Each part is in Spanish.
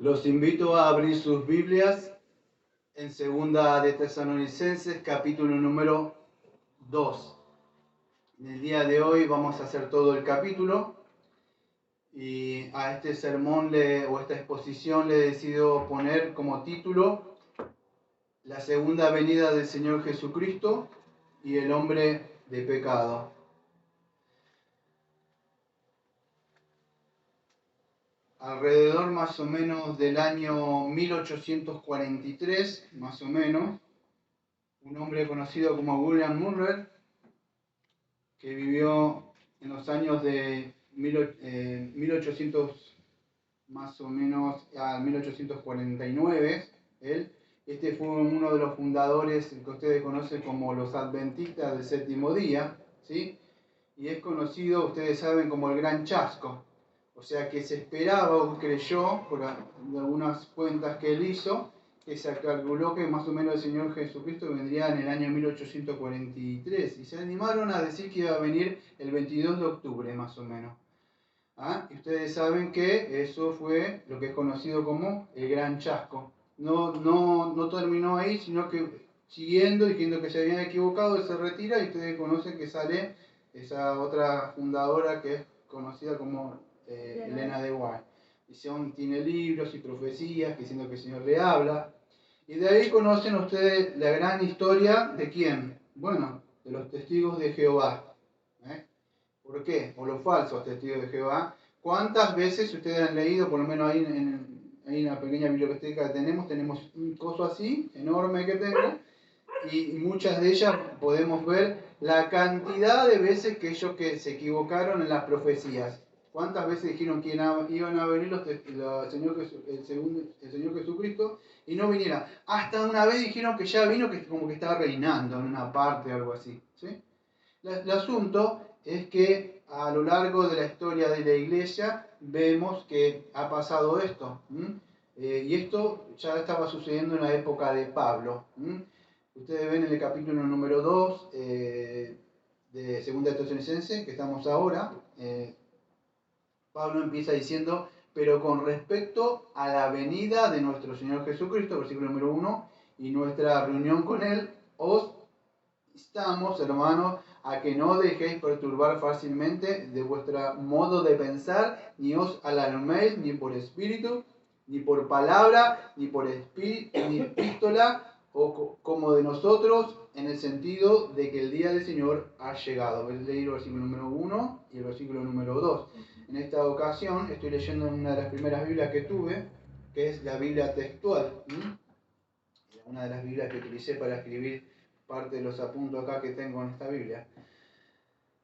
Los invito a abrir sus Biblias en Segunda de Tesalonicenses, capítulo número 2. En el día de hoy vamos a hacer todo el capítulo y a este sermón o esta exposición le he decidido poner como título La segunda venida del Señor Jesucristo y el hombre de pecado. Alrededor más o menos del año 1843, más o menos, un hombre conocido como William Murray, que vivió en los años de 1800, más o menos a 1849, este fue uno de los fundadores que ustedes conocen como los adventistas del séptimo día, ¿sí? Y es conocido, ustedes saben, como el Gran Chasco. O sea que se esperaba o creyó, por algunas cuentas que él hizo, que se calculó que más o menos el Señor Jesucristo vendría en el año 1843. Y se animaron a decir que iba a venir el 22 de octubre, más o menos. Y ustedes saben que eso fue lo que es conocido como el Gran Chasco. No terminó ahí, sino que siguiendo, diciendo que se habían equivocado, él se retira y ustedes conocen que sale esa otra fundadora que es conocida como Elena de White. Tiene libros y profecías diciendo que el Señor le habla. Y de ahí conocen ustedes la gran historia de ¿quién? Bueno, de los testigos de Jehová. ¿Por qué? O los falsos testigos de Jehová. ¿Cuántas veces ustedes han leído, por lo menos ahí en la pequeña biblioteca que tenemos un coso así, enorme que tengo, y muchas de ellas podemos ver la cantidad de veces que ellos que se equivocaron en las profecías? ¿Cuántas veces dijeron que iban a venir el Señor Jesucristo y no viniera? Hasta una vez dijeron que ya vino, que como que estaba reinando en una parte o algo así, ¿sí? El asunto es que a lo largo de la historia de la iglesia vemos que ha pasado esto. Y esto ya estaba sucediendo en la época de Pablo. Ustedes ven en el capítulo número 2 de 2 de Tesalonicenses, que estamos ahora, Pablo empieza diciendo: pero con respecto a la venida de nuestro Señor Jesucristo, versículo número 1, y nuestra reunión con Él, os instamos, hermanos, a que no dejéis perturbar fácilmente de vuestro modo de pensar, ni os alarméis ni por espíritu, ni por palabra, ni por ni epístola, como de nosotros, en el sentido de que el día del Señor ha llegado. Voy a leer el versículo número 1 y el versículo número 2. En esta ocasión estoy leyendo en una de las primeras Biblias que tuve, que es la Biblia textual. Una de las Biblias que utilicé para escribir parte de los apuntos acá que tengo en esta Biblia.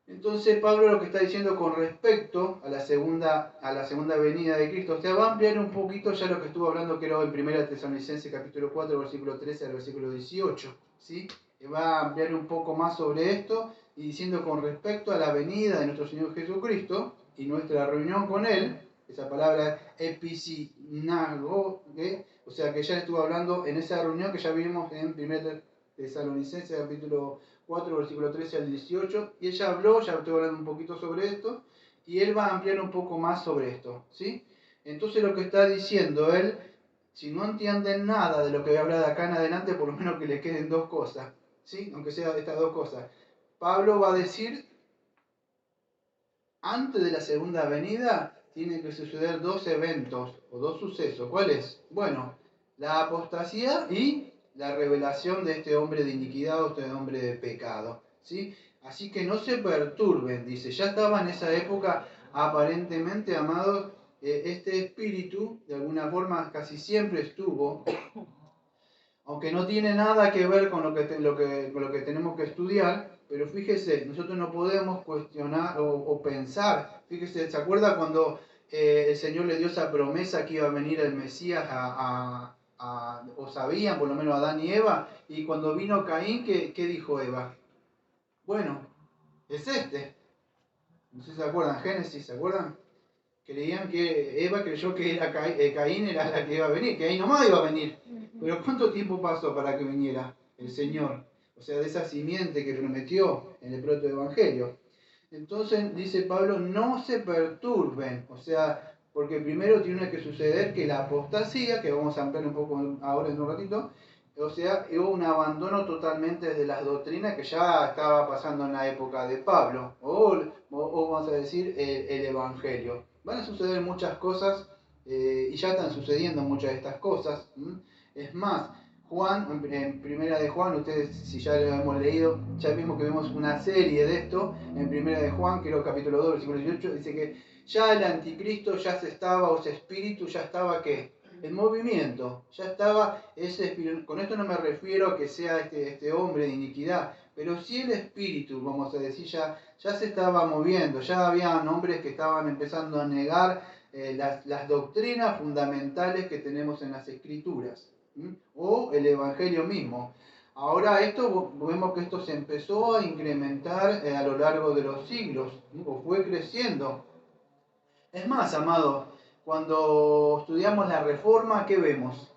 Entonces Pablo lo que está diciendo con respecto a la segunda venida de Cristo, o sea, va a ampliar un poquito ya lo que estuvo hablando, que era en 1 Tesalonicenses capítulo 4, versículo 13 al versículo 18, ¿sí? Va a ampliar un poco más sobre esto y diciendo con respecto a la venida de nuestro Señor Jesucristo y nuestra reunión con Él, esa palabra episinagoge, o sea que ya estuvo hablando en esa reunión que ya vimos en 1 Tesalonicenses capítulo 4, versículo 13 al 18, y ella habló, ya estoy hablando un poquito sobre esto, y él va a ampliar un poco más sobre esto, ¿sí? Entonces lo que está diciendo él, si no entienden nada de lo que voy a hablar de acá en adelante, por lo menos que le queden dos cosas, ¿sí? Aunque sea estas dos cosas. Pablo va a decir, antes de la segunda venida, tienen que suceder dos eventos, o dos sucesos. ¿Cuáles? Bueno, la apostasía y la revelación de este hombre de iniquidad, este hombre de pecado, ¿sí? Así que no se perturben, dice. Ya estaba en esa época, aparentemente, amados, este espíritu, de alguna forma, casi siempre estuvo, aunque no tiene nada que ver con lo que tenemos que estudiar, pero fíjese, nosotros no podemos cuestionar o pensar. Fíjese, ¿se acuerda cuando el Señor le dio esa promesa que iba a venir el Mesías o sabían por lo menos Adán y Eva? Y cuando vino Caín, ¿qué dijo Eva? Bueno, es este. No sé si se acuerdan, Génesis, ¿se acuerdan? Creían que Eva creyó que era Caín era la que iba a venir, que ahí nomás iba a venir. Pero ¿cuánto tiempo pasó para que viniera el Señor? O sea, de esa simiente que prometió en el protoevangelio. Entonces dice Pablo, no se perturben. O sea, Porque primero tiene que suceder que la apostasía, que vamos a ampliar un poco ahora en un ratito, o sea, hubo un abandono totalmente de las doctrinas que ya estaba pasando en la época de Pablo, o vamos a decir el Evangelio. Van a suceder muchas cosas y ya están sucediendo muchas de estas cosas. Es más, Juan, en Primera de Juan, ustedes si ya lo hemos leído, ya vimos que vemos una serie de esto, en Primera de Juan, creo capítulo 2, versículo 18, dice que ya el anticristo ya se estaba, o ese espíritu ya estaba, ¿qué? En movimiento, ya estaba ese espíritu. Con esto no me refiero a que sea este hombre de iniquidad, pero sí el espíritu, vamos a decir, ya se estaba moviendo, ya había hombres que estaban empezando a negar las doctrinas fundamentales que tenemos en las escrituras, o el evangelio mismo. Ahora vemos que esto se empezó a incrementar a lo largo de los siglos, o fue creciendo. Es más, amado, cuando estudiamos la Reforma, ¿qué vemos?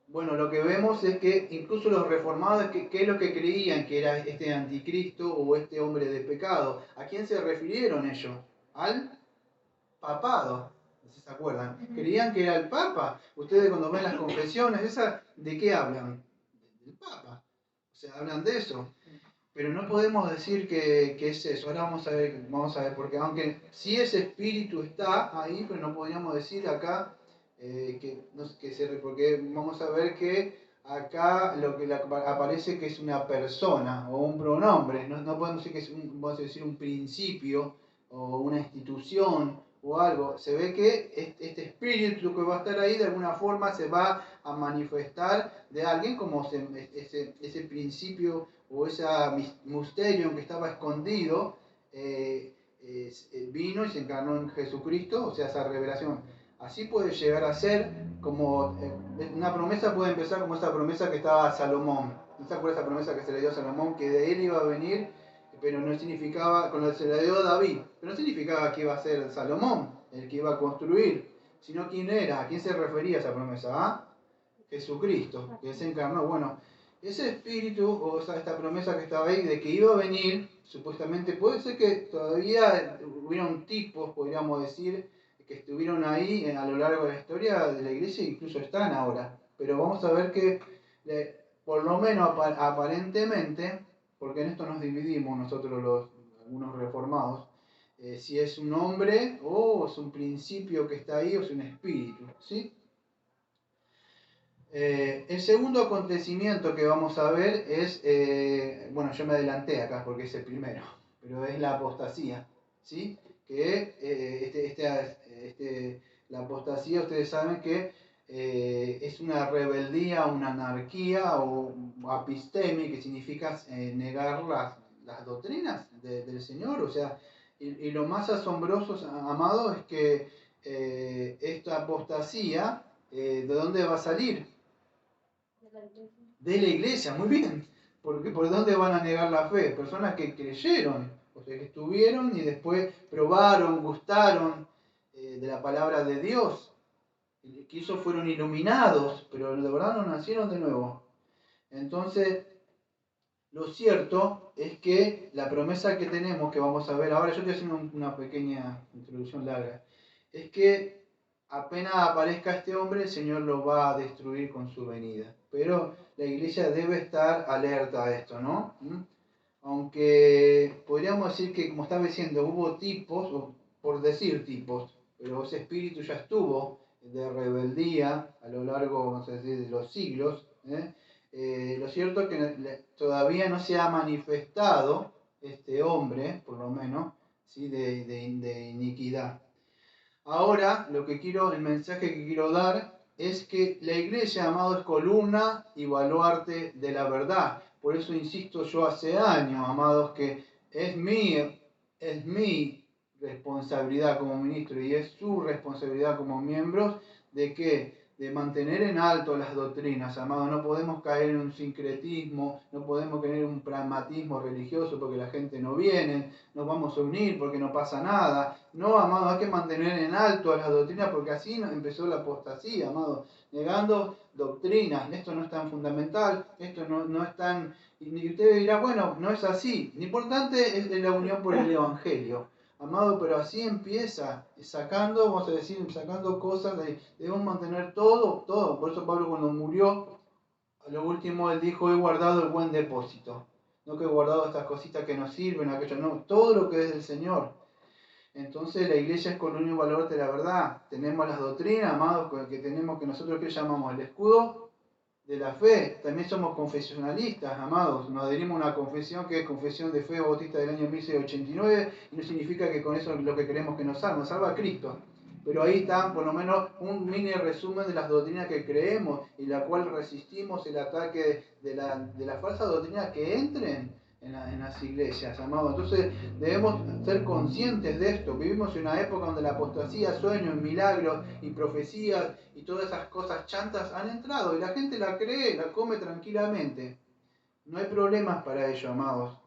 Bueno, lo que vemos es que incluso los reformados, ¿qué es lo que creían que era este anticristo o este hombre de pecado? ¿A quién se refirieron ellos? Al papado, no sé si se acuerdan. Creían que era el Papa. Ustedes cuando ven las confesiones, ¿de qué hablan? Del Papa. O sea, hablan de eso. Pero no podemos decir que es eso. Ahora vamos a ver, porque aunque sí ese espíritu está ahí, pero no podríamos decir acá porque vamos a ver que acá lo que aparece que es una persona o un pronombre. No podemos decir que es vamos a decir un principio o una institución o algo. Se ve que este espíritu que va a estar ahí de alguna forma se va a manifestar de alguien como ese principio o ese misterio que estaba escondido vino y se encarnó en Jesucristo, o sea, esa revelación. Así puede llegar a ser como una promesa, puede empezar como esa promesa que estaba a Salomón. ¿No se acuerda esa promesa que se le dio a Salomón? Que de él iba a venir, pero no significaba, con lo que se le dio a David, pero no significaba que iba a ser Salomón el que iba a construir, sino quién era, a quién se refería esa promesa, ¿ah? Jesucristo, que se encarnó. Bueno, ese espíritu o esta promesa que estaba ahí de que iba a venir, supuestamente puede ser que todavía hubieron tipos, podríamos decir, que estuvieron ahí a lo largo de la historia de la iglesia e incluso están ahora. Pero vamos a ver que, por lo menos aparentemente, porque en esto nos dividimos nosotros algunos reformados, si es un hombre o es un principio que está ahí o es un espíritu, ¿sí? El segundo acontecimiento que vamos a ver es, bueno, yo me adelanté acá porque es el primero, pero es la apostasía, ¿sí? Que la apostasía, ustedes saben que es una rebeldía, una anarquía o apistemi, que significa negar las doctrinas del Señor, o sea, y lo más asombroso, amado, es que esta apostasía, ¿de dónde va a salir? De la iglesia, muy bien. Porque ¿por dónde van a negar la fe? Personas que creyeron, o sea, que estuvieron y después probaron, gustaron de la palabra de Dios. Que ellos fueron iluminados, pero de verdad no nacieron de nuevo. Entonces, lo cierto es que la promesa que tenemos, que vamos a ver ahora, yo estoy haciendo una pequeña introducción larga, es que apenas aparezca este hombre, el Señor lo va a destruir con su venida. Pero la iglesia debe estar alerta a esto, ¿no? Aunque podríamos decir que, como estaba diciendo, hubo tipos, o por decir tipos, pero ese espíritu ya estuvo de rebeldía a lo largo, vamos a decir, de los siglos. Lo cierto es que todavía no se ha manifestado este hombre, por lo menos, ¿sí? de iniquidad. Ahora, el mensaje que quiero dar es que la iglesia, amado, es columna y baluarte de la verdad. Por eso insisto yo hace años, amados, que es mi responsabilidad como ministro y es su responsabilidad como miembros de mantener en alto las doctrinas, amados. No podemos caer en un sincretismo, no podemos tener un pragmatismo religioso porque la gente no viene, nos vamos a unir porque no pasa nada. No, amado, hay que mantener en alto a las doctrinas porque así empezó la apostasía, amado, negando doctrinas. Esto no es tan fundamental, esto no es tan... Y usted dirá, bueno, no es así. Lo importante es la unión por el Evangelio. Amado, pero así empieza, sacando, vamos a decir, sacando cosas, debemos mantener todo, todo. Por eso Pablo cuando murió, a lo último él dijo, he guardado el buen depósito. No que he guardado estas cositas que nos sirven, aquello, no, todo lo que es del Señor. Entonces la iglesia es columna y valor de la verdad. Tenemos las doctrinas, amados, que tenemos, que nosotros que llamamos el escudo de la fe. También somos confesionalistas, amados. Nos adherimos a una confesión que es Confesión de Fe Bautista del año 1689 y no significa que con eso lo que queremos que nos salva a Cristo. Pero ahí está por lo menos un mini resumen de las doctrinas que creemos y la cual resistimos el ataque de la falsa doctrina que entren en las iglesias, amados. Entonces debemos ser conscientes de esto. Vivimos en una época donde la apostasía, sueños, milagros y profecías y todas esas cosas chantas han entrado y la gente la cree, la come tranquilamente. No hay problemas para ello, amados.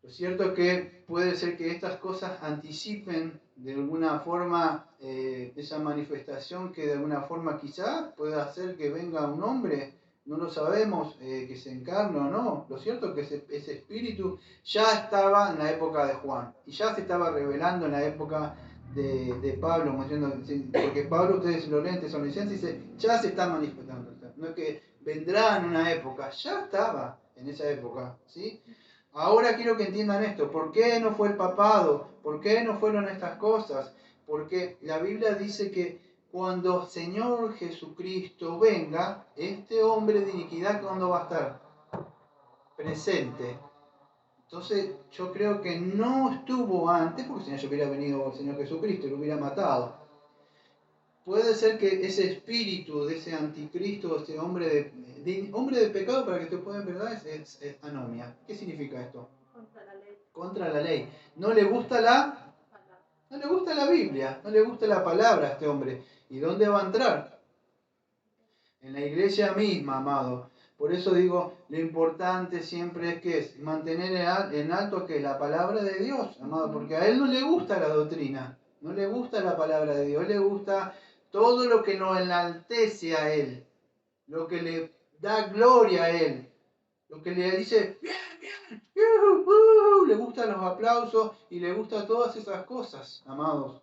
Lo cierto es que puede ser que estas cosas anticipen de alguna forma esa manifestación que de alguna forma quizá pueda hacer que venga un hombre, no lo sabemos, que se encarne o no. Lo cierto es que ese espíritu ya estaba en la época de Juan y ya se estaba revelando en la época de Pablo, porque Pablo, ustedes lo leen, Tesalonicenses, dice, ya se está manifestando. No es que vendrá en una época, ya estaba en esa época, ¿sí? Ahora quiero que entiendan esto. ¿Por qué no fue el papado? ¿Por qué no fueron estas cosas? Porque la Biblia dice que cuando Señor Jesucristo venga, este hombre de iniquidad, ¿cuándo va a estar? Presente. Entonces yo creo que no estuvo antes, porque si no hubiera venido el Señor Jesucristo y lo hubiera matado. Puede ser que ese espíritu de ese anticristo, ese hombre de pecado, para que te puedan verdad, es anomia. ¿Qué significa esto? Contra la ley. Contra la ley. No le gusta la Biblia, no le gusta la palabra a este hombre. ¿Y dónde va a entrar? En la iglesia misma, amado. Por eso digo, lo importante siempre es que es mantener en alto que la palabra de Dios, amado, porque a él no le gusta la doctrina, no le gusta la palabra de Dios, le gusta todo lo que lo enaltece a él, lo que le da gloria a él, lo que le dice, bien, bien, le gustan los aplausos y le gustan todas esas cosas, amados.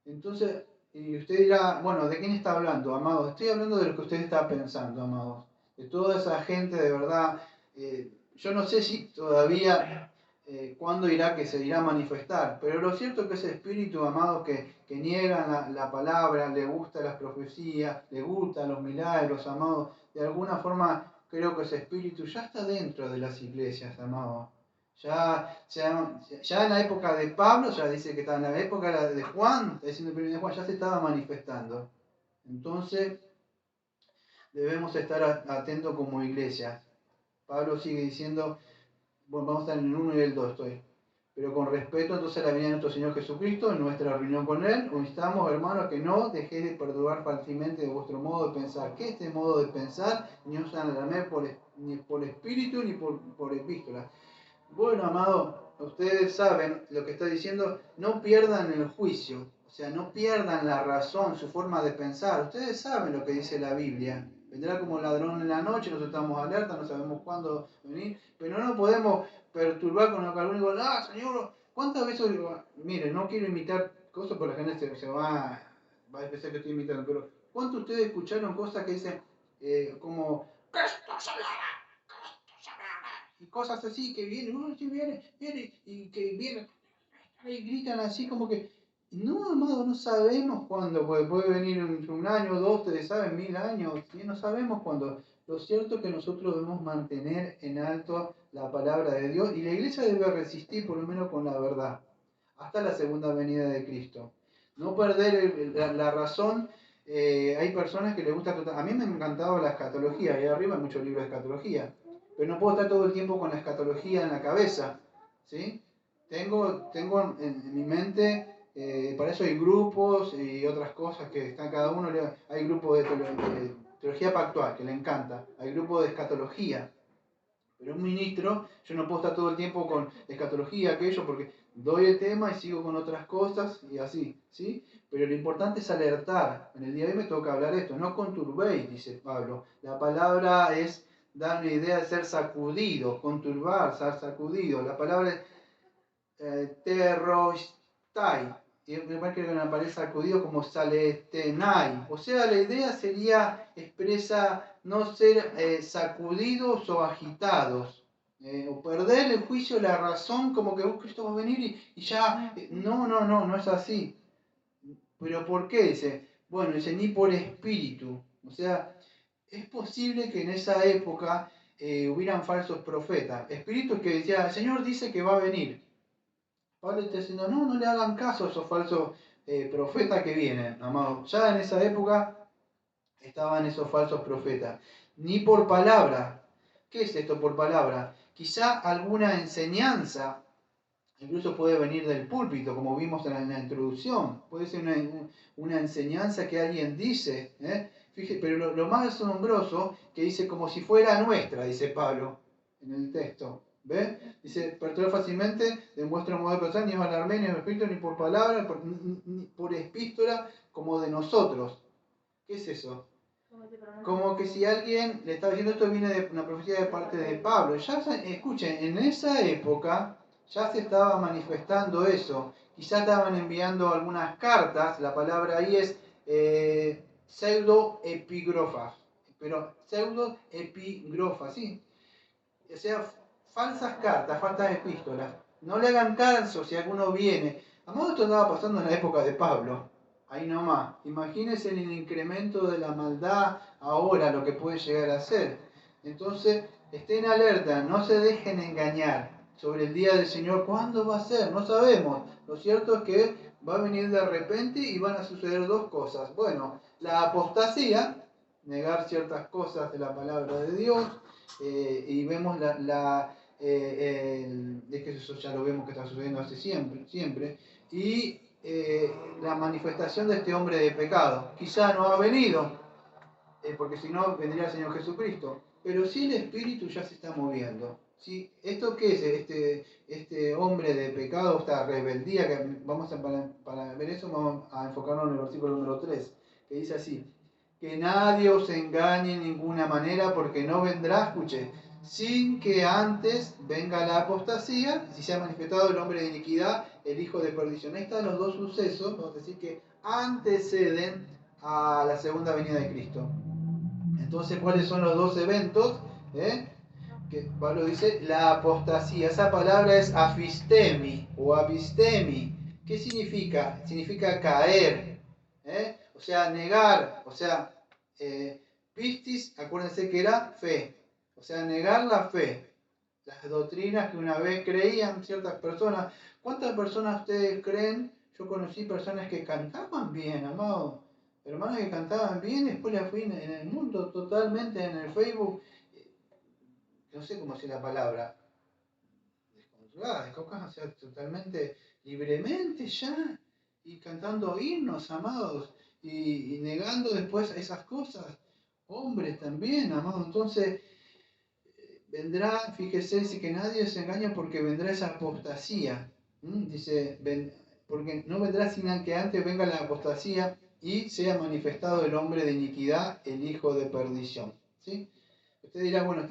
Entonces, y usted dirá, bueno, ¿de quién está hablando, amados? Estoy hablando de lo que usted está pensando, amados. De toda esa gente, de verdad. Yo no sé si todavía cuándo irá que se irá a manifestar, pero lo cierto es que ese espíritu, amados, que niegan la palabra, le gustan las profecías, le gustan los milagros, amados, de alguna forma creo que ese espíritu ya está dentro de las iglesias, amados. Ya en la época de Pablo, ya dice que está en la época de Juan, está diciendo el primer de Juan, ya se estaba manifestando. Entonces, debemos estar atentos como iglesia. Pablo sigue diciendo, bueno, vamos a estar en el 1 y el 2 estoy. Pero con respeto entonces a la venida de nuestro Señor Jesucristo, en nuestra reunión con Él, os instamos, hermanos, que no dejéis de perturbar fácilmente de vuestro modo de pensar. Que este modo de pensar ni os alarme ni por espíritu ni por epístola. Bueno, amado, ustedes saben lo que está diciendo, no pierdan el juicio, o sea, no pierdan la razón, su forma de pensar. Ustedes saben lo que dice la Biblia. Vendrá como ladrón en la noche, nosotros estamos alerta, no sabemos cuándo venir, pero no podemos perturbar con lo que alguno diga, Señor, ¿cuántas veces digo? Mire, no quiero imitar cosas por la gente se va a pensar que estoy imitando, pero ¿cuántos ustedes escucharon cosas que dicen como, Cristo se viene? Y cosas así que vienen, sí, viene, y que vienen, y gritan así como que, no, amado, no sabemos cuándo, puede venir un año, dos, ustedes saben, 1000 años, ¿sí? No sabemos cuándo. Lo cierto es que nosotros debemos mantener en alto la palabra de Dios y la iglesia debe resistir por lo menos con la verdad, hasta la segunda venida de Cristo. No perder la razón. Hay personas que les gusta, a mí me ha encantado la escatología, ahí arriba hay muchos libros de escatología, pero no puedo estar todo el tiempo con la escatología en la cabeza, ¿sí? Tengo en mi mente, para eso hay grupos y otras cosas que están cada uno, hay grupos de teología pactual, que le encanta, hay grupos de escatología, pero un ministro, yo no puedo estar todo el tiempo con escatología, aquello, porque doy el tema y sigo con otras cosas y así, ¿sí? Pero lo importante es alertar. En el día de hoy me toca hablar esto, no conturbéis, dice Pablo. La palabra es dar una idea de ser sacudido, conturbar, ser sacudido. La palabra terrostai. Y me parece que me aparece sacudido como saletenai. O sea, la idea sería expresa no ser sacudidos o agitados. O perder el juicio, la razón, como que Cristo va a venir y ya. No es así. ¿Pero por qué? Dice, bueno, dice, ni por espíritu. O sea, es posible que en esa época hubieran falsos profetas. Espíritus que decía, el Señor dice que va a venir. Pablo está diciendo, no le hagan caso a esos falsos profetas que vienen, amados. Ya en esa época estaban esos falsos profetas. Ni por palabra. ¿Qué es esto por palabra? Quizá alguna enseñanza, incluso puede venir del púlpito, como vimos en la introducción. Puede ser una enseñanza que alguien dice. Fíjate, pero lo más asombroso, que dice como si fuera nuestra, dice Pablo en el texto. ¿Ve? Dice, perturbar fácilmente de vuestro modo de pensar, ni alarmé, ni por espíritu, ni por palabra, ni por epístola, como de nosotros. ¿Qué es eso? Como que si alguien le está diciendo esto viene de una profecía de parte de Pablo. Ya escuchen, en esa época ya se estaba manifestando eso. Quizás estaban enviando algunas cartas, la palabra ahí es pseudo-epígrafas. Pero pseudo-epígrafas, ¿sí? O sea, falsas cartas, falsas epístolas. No le hagan caso si alguno viene. Amado, esto estaba pasando en la época de Pablo. Ahí nomás. Imagínense el incremento de la maldad ahora, lo que puede llegar a ser. Entonces, estén alerta, no se dejen engañar sobre el día del Señor. ¿Cuándo va a ser? No sabemos. Lo cierto es que va a venir de repente y van a suceder dos cosas. Bueno, la apostasía, negar ciertas cosas de la palabra de Dios, y vemos es que eso ya lo vemos que está sucediendo hace siempre, y la manifestación de este hombre de pecado. Quizá no ha venido, porque si no vendría el Señor Jesucristo, pero sí el Espíritu ya se está moviendo. ¿Sí? ¿Esto qué es? Este hombre de pecado, esta rebeldía, que vamos para ver eso vamos a enfocarnos en el versículo número 3, que dice así, que nadie os engañe en ninguna manera, porque no vendrá, escuche, sin que antes venga la apostasía, si se ha manifestado el hombre de iniquidad, el hijo de perdición. Ahí están los dos sucesos, vamos a decir, que anteceden a la segunda venida de Cristo. Entonces, ¿cuáles son los dos eventos? Que Pablo dice, la apostasía. Esa palabra es afistemi o apistemi. ¿Qué significa? Significa caer. O sea, negar. O sea, pistis, acuérdense que era fe. O sea, negar la fe. Las doctrinas que una vez creían ciertas personas. ¿Cuántas personas ustedes creen? Yo conocí personas que cantaban bien, amado. Hermanas que cantaban bien, después las fui en el mundo totalmente, en el Facebook, no sé cómo decir la palabra, descontroladas, descocadas, o sea, totalmente libremente ya, y cantando himnos, amados, y negando después esas cosas. Hombres también, amados. Entonces, vendrá, fíjese, dice que nadie se engaña porque vendrá esa apostasía. Dice, porque no vendrá sin que antes venga la apostasía y sea manifestado el hombre de iniquidad, el hijo de perdición. ¿Sí? Usted dirá, bueno,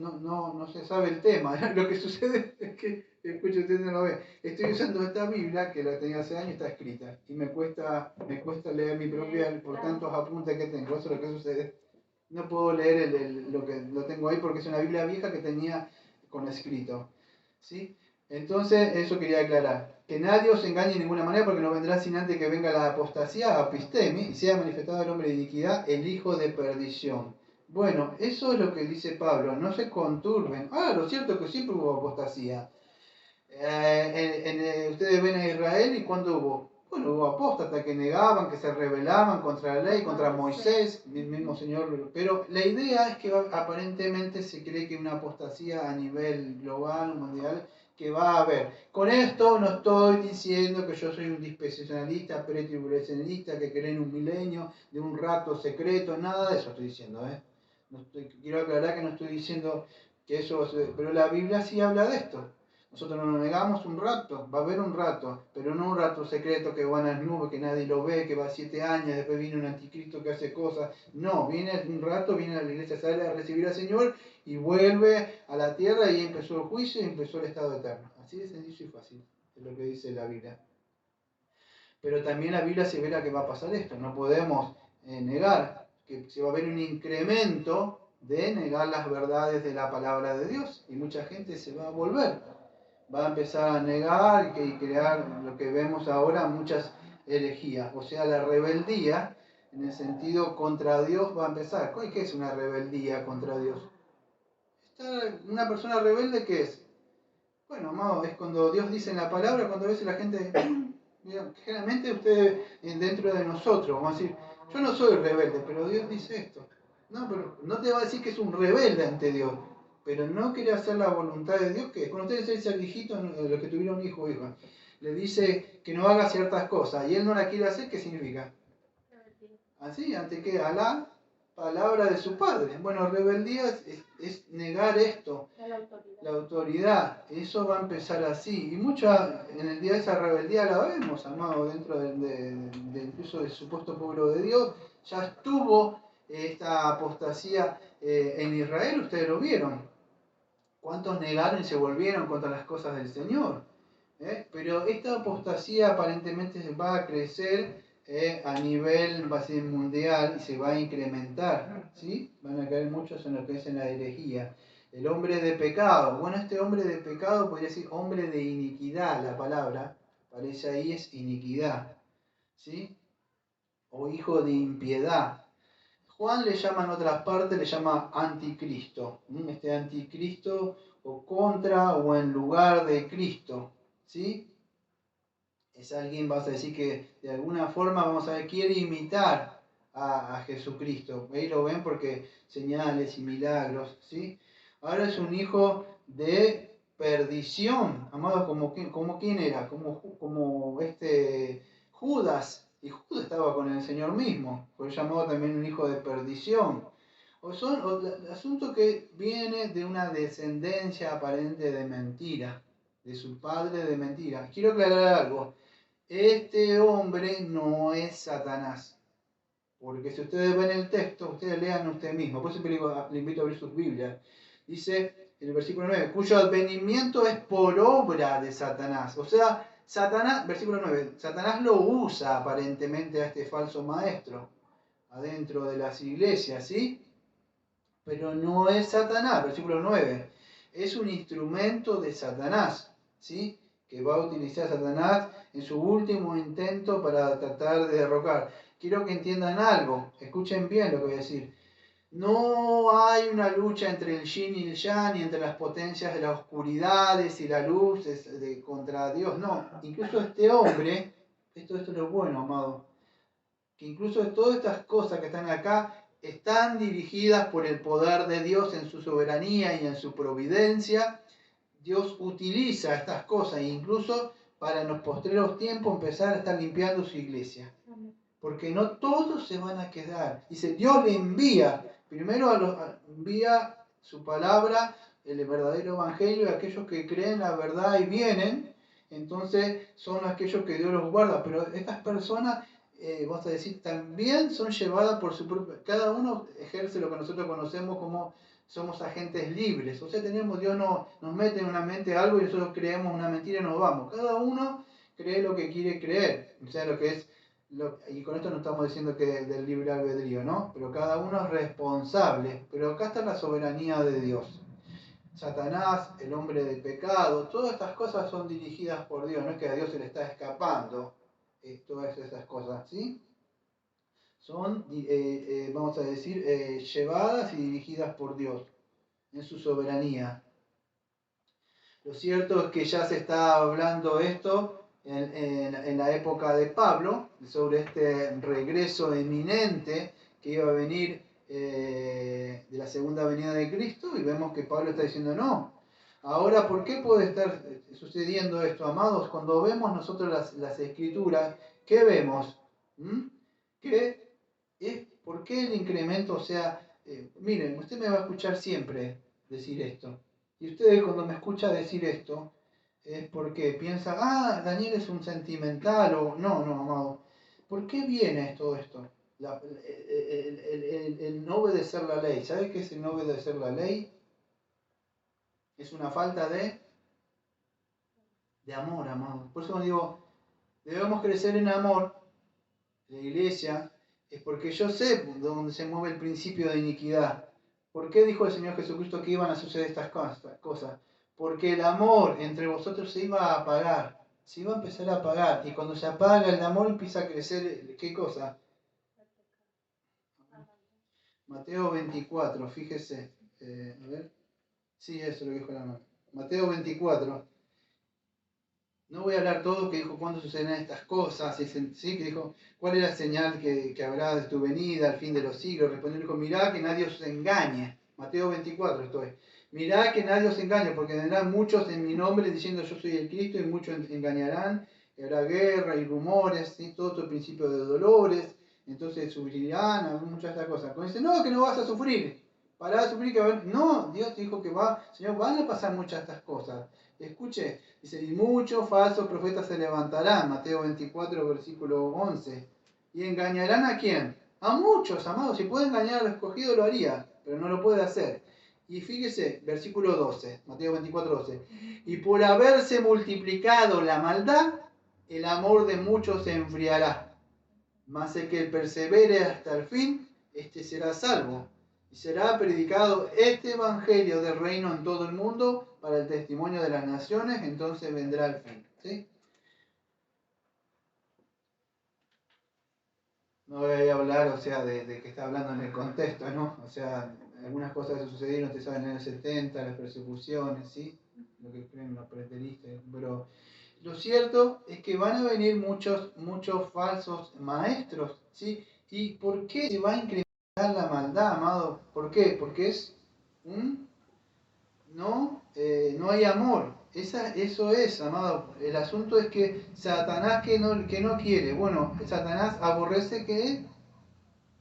no se sabe el tema. Lo que sucede es que, escuche, usted no lo ve. Estoy usando esta Biblia, que la tenía hace años, está escrita. Y me cuesta leer mi propia, por tantos apuntes que tengo. Eso es lo que sucede. No puedo leer lo que lo tengo ahí porque es una Biblia vieja que tenía con escrito. ¿Sí? Entonces, eso quería aclarar. Que nadie os engañe de ninguna manera, porque no vendrá sin antes que venga la apostasía, apistemi, y sea manifestado el hombre de iniquidad, el hijo de perdición. Bueno, eso es lo que dice Pablo, no se conturben. Lo cierto es que siempre hubo apostasía. Ustedes ven a Israel y ¿cuándo hubo? Bueno, hubo apóstatas que negaban, que se rebelaban contra la ley, contra Moisés, el mismo Señor. Pero la idea es que aparentemente se cree que una apostasía a nivel global, mundial, que va a haber. Con esto no estoy diciendo que yo soy un dispensacionalista, pretribulacionista, que cree en un milenio, de un rato secreto, nada de eso estoy diciendo. Quiero aclarar que no estoy diciendo que eso, pero la Biblia sí habla de esto. Nosotros no nos negamos un rato, va a haber un rato, pero no un rato secreto que va en las nubes, que nadie lo ve, que va 7 años, después viene un anticristo que hace cosas. No, viene un rato, viene a la iglesia, sale a recibir al Señor y vuelve a la tierra y empezó el juicio y empezó el estado eterno. Así de sencillo y fácil. es lo que dice la Biblia. Pero también la Biblia asevera que va a pasar esto. No podemos negar que se va a ver un incremento de negar las verdades de la palabra de Dios. Y mucha gente se va a volver. Va a empezar a negar y crear lo que vemos ahora, muchas herejías. O sea, la rebeldía, en el sentido contra Dios, va a empezar. ¿Qué es una rebeldía contra Dios? Una persona rebelde, ¿qué es? Bueno, amado, es cuando Dios dice en la palabra, cuando a veces la gente... Generalmente ustedes dentro de nosotros vamos a decir, yo no soy rebelde, pero Dios dice esto. No, pero no te va a decir que es un rebelde ante Dios, pero no quiere hacer la voluntad de Dios. Que cuando ustedes dicen al hijito, los que tuvieron hijo o hija, le dice que no haga ciertas cosas y él no la quiere hacer, ¿qué significa? Así, ante que a la palabra de su padre. Bueno, rebeldía es negar esto, la autoridad. Eso va a empezar así. Y mucha, en el día de esa rebeldía la vemos, amado, dentro de incluso del supuesto pueblo de Dios. Ya estuvo esta apostasía en Israel, ustedes lo vieron. ¿Cuántos negaron y se volvieron contra las cosas del Señor? Pero esta apostasía aparentemente va a crecer a nivel mundial y se va a incrementar, ¿sí? Van a caer muchos en lo que es en la herejía. El hombre de pecado, bueno, este hombre de pecado podría decir hombre de iniquidad, la palabra, parece ahí es iniquidad, ¿sí? O hijo de impiedad. Juan le llama en otras partes, le llama anticristo, este anticristo o contra o en lugar de Cristo, ¿sí? Es alguien, vas a decir que de alguna forma, vamos a ver, quiere imitar a Jesucristo. Ahí lo ven porque señales y milagros, ¿sí? Ahora es un hijo de perdición, amado, como quién era, como este Judas. Y Judas estaba con el Señor mismo, fue llamado también un hijo de perdición. El asunto que viene de una descendencia aparente de mentira, de su padre de mentira. Quiero aclarar algo. Este hombre no es Satanás. Porque si ustedes ven el texto, ustedes lean usted mismo. Por eso le invito a abrir sus Biblias. Dice en el versículo 9, cuyo advenimiento es por obra de Satanás. O sea, Satanás, versículo 9, Satanás lo usa aparentemente a este falso maestro adentro de las iglesias, ¿sí? Pero no es Satanás, versículo 9. Es un instrumento de Satanás, ¿sí? Que va a utilizar Satanás en su último intento para tratar de derrocar. Quiero que entiendan algo, escuchen bien lo que voy a decir. No hay una lucha entre el yin y el yang, y entre las potencias de las oscuridades y la luz contra Dios. No, incluso este hombre, esto es lo bueno, amado, que incluso todas estas cosas que están acá están dirigidas por el poder de Dios en su soberanía y en su providencia. Dios utiliza estas cosas incluso para en los postreros tiempos empezar a estar limpiando su iglesia. Porque no todos se van a quedar. Dice, Dios le envía, primero envía su palabra, el verdadero evangelio, a aquellos que creen la verdad y vienen. Entonces son aquellos que Dios los guarda. Pero estas personas, vamos a decir, también son llevadas por su propio... Cada uno ejerce lo que nosotros conocemos como somos agentes libres. O sea, Dios nos mete en una mente algo y nosotros creemos una mentira y nos vamos. Cada uno cree lo que quiere creer. O sea, lo que es... Y con esto no estamos diciendo que del libre albedrío, ¿no? Pero cada uno es responsable. Pero acá está la soberanía de Dios. Satanás, el hombre de pecado, todas estas cosas son dirigidas por Dios. No es que a Dios se le está escapando todas esas cosas, ¿sí? Son, vamos a decir, llevadas y dirigidas por Dios en su soberanía. Lo cierto es que ya se está hablando esto en la época de Pablo, sobre este regreso eminente que iba a venir de la segunda venida de Cristo, y vemos que Pablo está diciendo no. Ahora, ¿por qué puede estar sucediendo esto, amados? Cuando vemos nosotros las escrituras, ¿qué vemos? ¿Por qué el incremento? O sea, miren, usted me va a escuchar siempre decir esto. Y ustedes cuando me escuchan decir esto, es porque piensan, Daniel es un sentimental o... No, no, amado. ¿Por qué viene todo esto? El no obedecer la ley. ¿Sabe qué es el no obedecer la ley? Es una falta de de amor, amados. Por eso cuando digo, debemos crecer en amor, la iglesia, es porque yo sé dónde se mueve el principio de iniquidad. ¿Por qué dijo el Señor Jesucristo que iban a suceder estas cosas? Porque el amor entre vosotros se iba a apagar, se iba a empezar a apagar. Y cuando se apaga el amor empieza a crecer, ¿qué cosa? Mateo 24, fíjese. A ver. Sí, eso lo dijo la mano. Mateo 24. No voy a hablar todo, que dijo cuándo sucederán estas cosas, sí, que dijo cuál es la señal que habrá de tu venida al fin de los siglos. Respondió, dijo, mirá que nadie os engañe. Mateo 24 estoy. Mirá que nadie os engañe, porque vendrán muchos en mi nombre diciendo yo soy el Cristo y muchos engañarán. Y habrá guerra y rumores, ¿sí? Todo esto principio de dolores. Entonces sufrirán, muchas de estas cosas. Cuando dice, no, que no vas a sufrir. Para de sufrir que va a haber. No, Dios te dijo que Señor, van a pasar muchas de estas cosas. Escuche, dice, y muchos falsos profetas se levantarán, Mateo 24, versículo 11. ¿Y engañarán a quién? A muchos, amados. Si puede engañar al escogido lo haría, pero no lo puede hacer. Y fíjese, versículo 12, Mateo 24, 12. Y por haberse multiplicado la maldad, el amor de muchos se enfriará. Mas el que persevere hasta el fin, este será salvo. Y será predicado este evangelio del reino en todo el mundo para el testimonio de las naciones, entonces vendrá el fin. ¿Sí? No voy a hablar, o sea, de que está hablando en el contexto, ¿no? O sea, algunas cosas que sucedieron, te saben, en el 70, las persecuciones, ¿sí? Lo que creen los preteristas, pero lo cierto es que van a venir muchos falsos maestros, ¿sí? ¿Y por qué se va a incrementar la maldad, amado? ¿Por qué? Porque es no hay amor. Eso es, amado. El asunto es que Satanás que no quiere. Bueno, Satanás aborrece que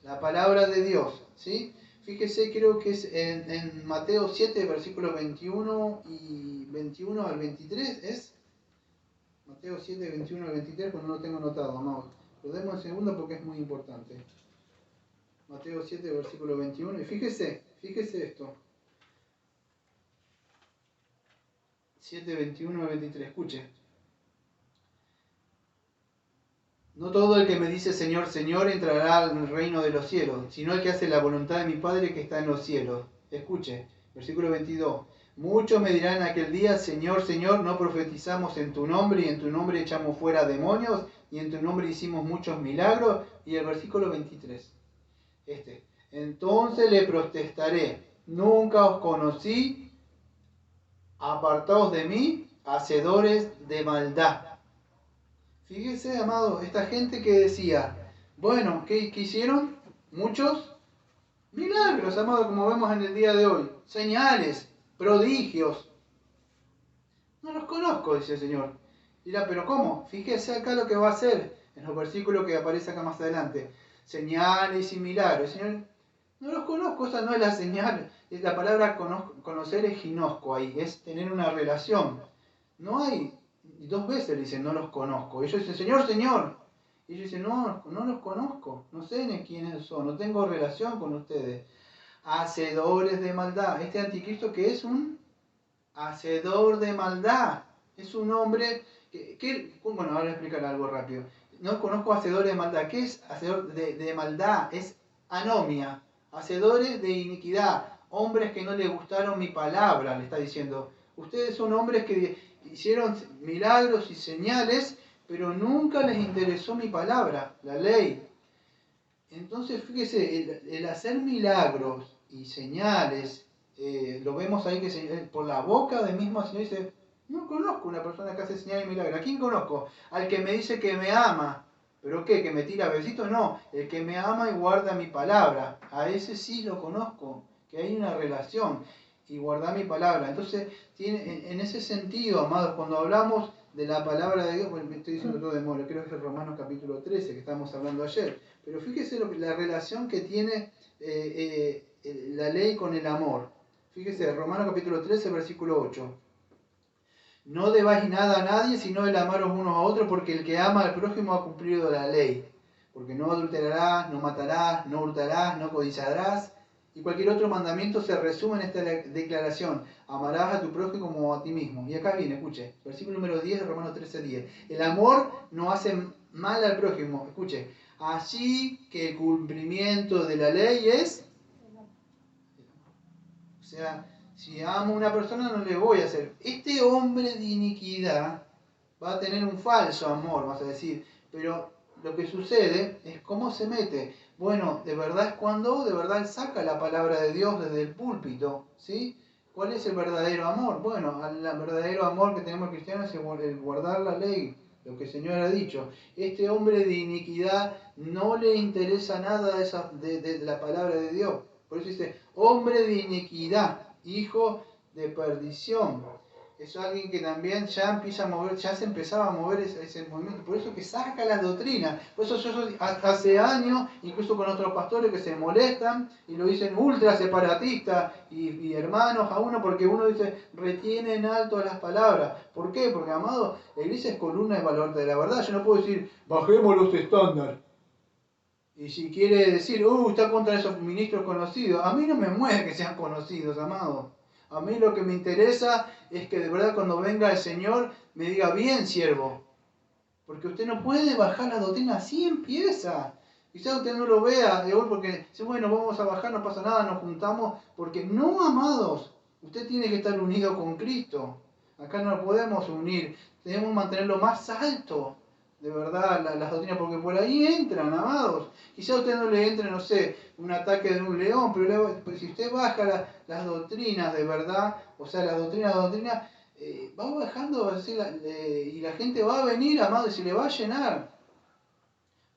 la palabra de Dios, ¿sí? Fíjese, creo que es en Mateo 7, versículos 21 y 21 al 23, ¿es? Mateo 7, 21 al 23, pues no lo tengo anotado, amado. Lo demos en segundo porque es muy importante. Mateo 7, versículo 21. Y fíjese esto. 7, 21 al 23, escuche. No todo el que me dice Señor, Señor entrará al reino de los cielos, sino el que hace la voluntad de mi Padre que está en los cielos. Escuche, versículo 22. Muchos me dirán en aquel día, Señor, Señor, no profetizamos en tu nombre, y en tu nombre echamos fuera demonios, y en tu nombre hicimos muchos milagros. Y el versículo 23. Entonces le protestaré, nunca os conocí, apartaos de mí, hacedores de maldad. Fíjese, amado, esta gente que decía, bueno, ¿qué hicieron? Muchos milagros, amado, como vemos en el día de hoy. Señales, prodigios. No los conozco, dice el Señor. Dirá, ¿pero cómo? Fíjese acá lo que va a hacer en los versículos que aparece acá más adelante. Señales y milagros. Señor, no los conozco, esa no es la señal. La palabra conocer es ginosco ahí, es tener una relación. No hay, dos veces le dicen, no los conozco. Ellos dicen, Señor, Señor. Y ellos dicen, no los conozco, no sé ni quiénes son, no tengo relación con ustedes. Hacedores de maldad. Este anticristo que es un hacedor de maldad. Es un hombre bueno, ahora voy a explicar algo rápido. No conozco hacedores de maldad. ¿Qué es hacedor de maldad? Es anomia. Hacedores de iniquidad. Hombres que no les gustaron mi palabra, le está diciendo. Ustedes son hombres que hicieron milagros y señales, pero nunca les interesó mi palabra, la ley. Entonces, fíjese, el hacer milagros y señales, lo vemos ahí que por la boca del mismo Señor dice, no conozco una persona que hace señales y milagros. ¿A quién conozco? Al que me dice que me ama. ¿Pero qué? ¿Que me tira besitos? No, el que me ama y guarda mi palabra. A ese sí lo conozco, que hay una relación y guarda mi palabra. Entonces, en ese sentido, amados, cuando hablamos de la palabra de Dios, bueno, me estoy diciendo todo de modo, creo que es Romanos capítulo 13, que estábamos hablando ayer, pero fíjese la relación que tiene la ley con el amor. Fíjese, Romanos capítulo 13, versículo 8. No debáis nada a nadie, sino el amaros unos a otros, porque el que ama al prójimo ha cumplido la ley. Porque no adulterarás, no matarás, no hurtarás, no codiciarás. Y cualquier otro mandamiento se resume en esta declaración: amarás a tu prójimo como a ti mismo. Y acá viene, escuche, versículo número 10 de Romanos 13:10. El amor no hace mal al prójimo. Escuche, así que el cumplimiento de la ley es... O sea, si amo a una persona no le voy a hacer. Este hombre de iniquidad va a tener un falso amor, vas a decir, pero lo que sucede es cómo se mete. Bueno, de verdad es cuando de verdad él saca la palabra de Dios desde el púlpito, ¿sí? ¿Cuál es el verdadero amor? Bueno, el verdadero amor que tenemos cristianos es el guardar la ley, lo que el Señor ha dicho. Este hombre de iniquidad no le interesa nada de la palabra de Dios. Por eso dice, hombre de iniquidad, hijo de perdición. Es alguien que también ya empieza a mover, ya se empezaba a mover ese movimiento. Por eso que saca la doctrina. Por eso yo hace años, incluso con otros pastores que se molestan y lo dicen ultra separatistas y hermanos a uno, porque uno dice, retiene en alto las palabras. ¿Por qué? Porque, amado, la iglesia es columna de valor de la verdad. Yo no puedo decir, bajemos los estándares. Y si quiere decir, está contra esos ministros conocidos, a mí no me mueve que sean conocidos, amado. A mí lo que me interesa es que de verdad cuando venga el Señor me diga, bien, siervo. Porque usted no puede bajar la doctrina, así empieza. Quizás usted no lo vea de hoy porque dice, bueno, vamos a bajar, no pasa nada, nos juntamos. Porque no, amados, usted tiene que estar unido con Cristo. Acá no lo podemos unir, tenemos que mantenerlo más alto. De verdad, las doctrinas, porque por ahí entran, amados. Quizá a usted no le entre, no sé, un ataque de un león, pero si usted baja las doctrinas de verdad, o sea, las doctrinas, va bajando y la gente va a venir, amado, y se le va a llenar.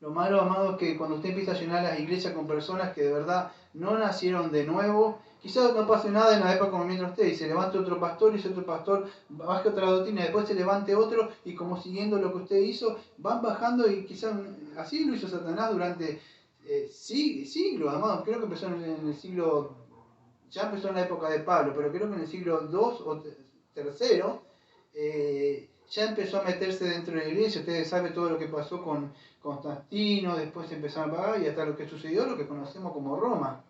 Lo malo, amado, es que cuando usted empieza a llenar las iglesias con personas que de verdad no nacieron de nuevo, quizás no pase nada en la época como mientras usted, y se levante otro pastor, y ese otro pastor baje otra doctrina, después se levante otro, y como siguiendo lo que usted hizo, van bajando, y quizás así lo hizo Satanás durante siglos, amado. Creo que empezó en el siglo, ya empezó en la época de Pablo, pero creo que en el siglo II o III, ya empezó a meterse dentro de la iglesia. Ustedes saben todo lo que pasó con Constantino, después empezaron a pagar y hasta lo que sucedió, lo que conocemos como Roma.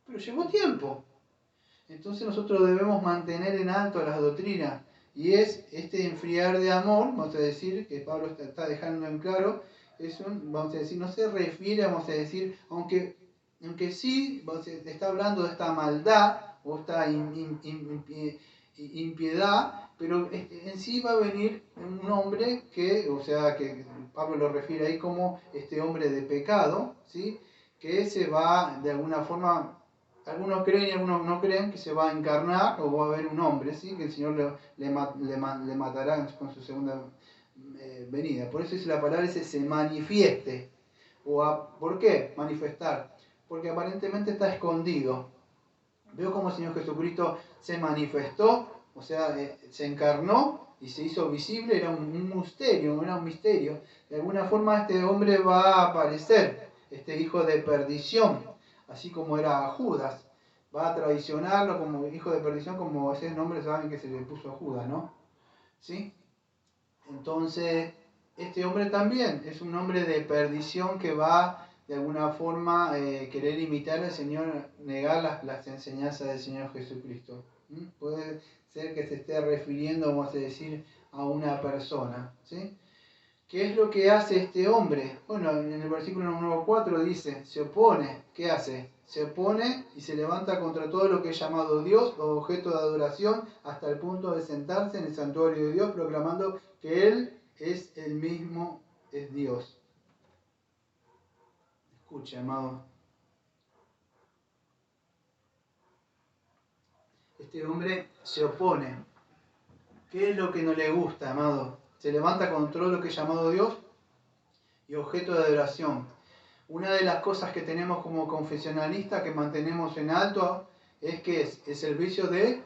Pero llevó tiempo. Entonces nosotros debemos mantener en alto las doctrinas, y es este enfriar de amor, vamos a decir, que Pablo está dejando en claro, vamos a decir, no se refiere, vamos a decir, aunque sí, está hablando de esta maldad o esta impiedad, pero en sí va a venir un hombre que, o sea, que Pablo lo refiere ahí como este hombre de pecado, ¿sí? Que se va de alguna forma, algunos creen y algunos no creen, que se va a encarnar o va a haber un hombre, ¿sí? Que el Señor le matará con su segunda venida. Por eso dice la palabra, se manifieste. ¿Por qué manifestar? Porque aparentemente está escondido. Veo cómo el Señor Jesucristo se manifestó, o sea, se encarnó y se hizo visible. Era un misterio, era un misterio. De alguna forma este hombre va a aparecer, este hijo de perdición, así como era Judas. Va a traicionarlo como hijo de perdición, como ese nombre saben que se le puso a Judas, ¿no? ¿Sí? Entonces, este hombre también es un hombre de perdición que va de alguna forma querer imitar al Señor, negar las enseñanzas del Señor Jesucristo. Puede ser que se esté refiriendo, vamos a decir, a una persona. ¿Sí? ¿Qué es lo que hace este hombre? Bueno, en el versículo número 4 dice, se opone. ¿Qué hace? Se opone y se levanta contra todo lo que es llamado Dios o objeto de adoración, hasta el punto de sentarse en el santuario de Dios, proclamando que Él es el mismo, es Dios. Escuche, amado. Este hombre se opone. ¿Qué es lo que no le gusta, amado? Se levanta contra todo lo que es llamado Dios y objeto de adoración. Una de las cosas que tenemos como confesionalistas que mantenemos en alto es que es el servicio de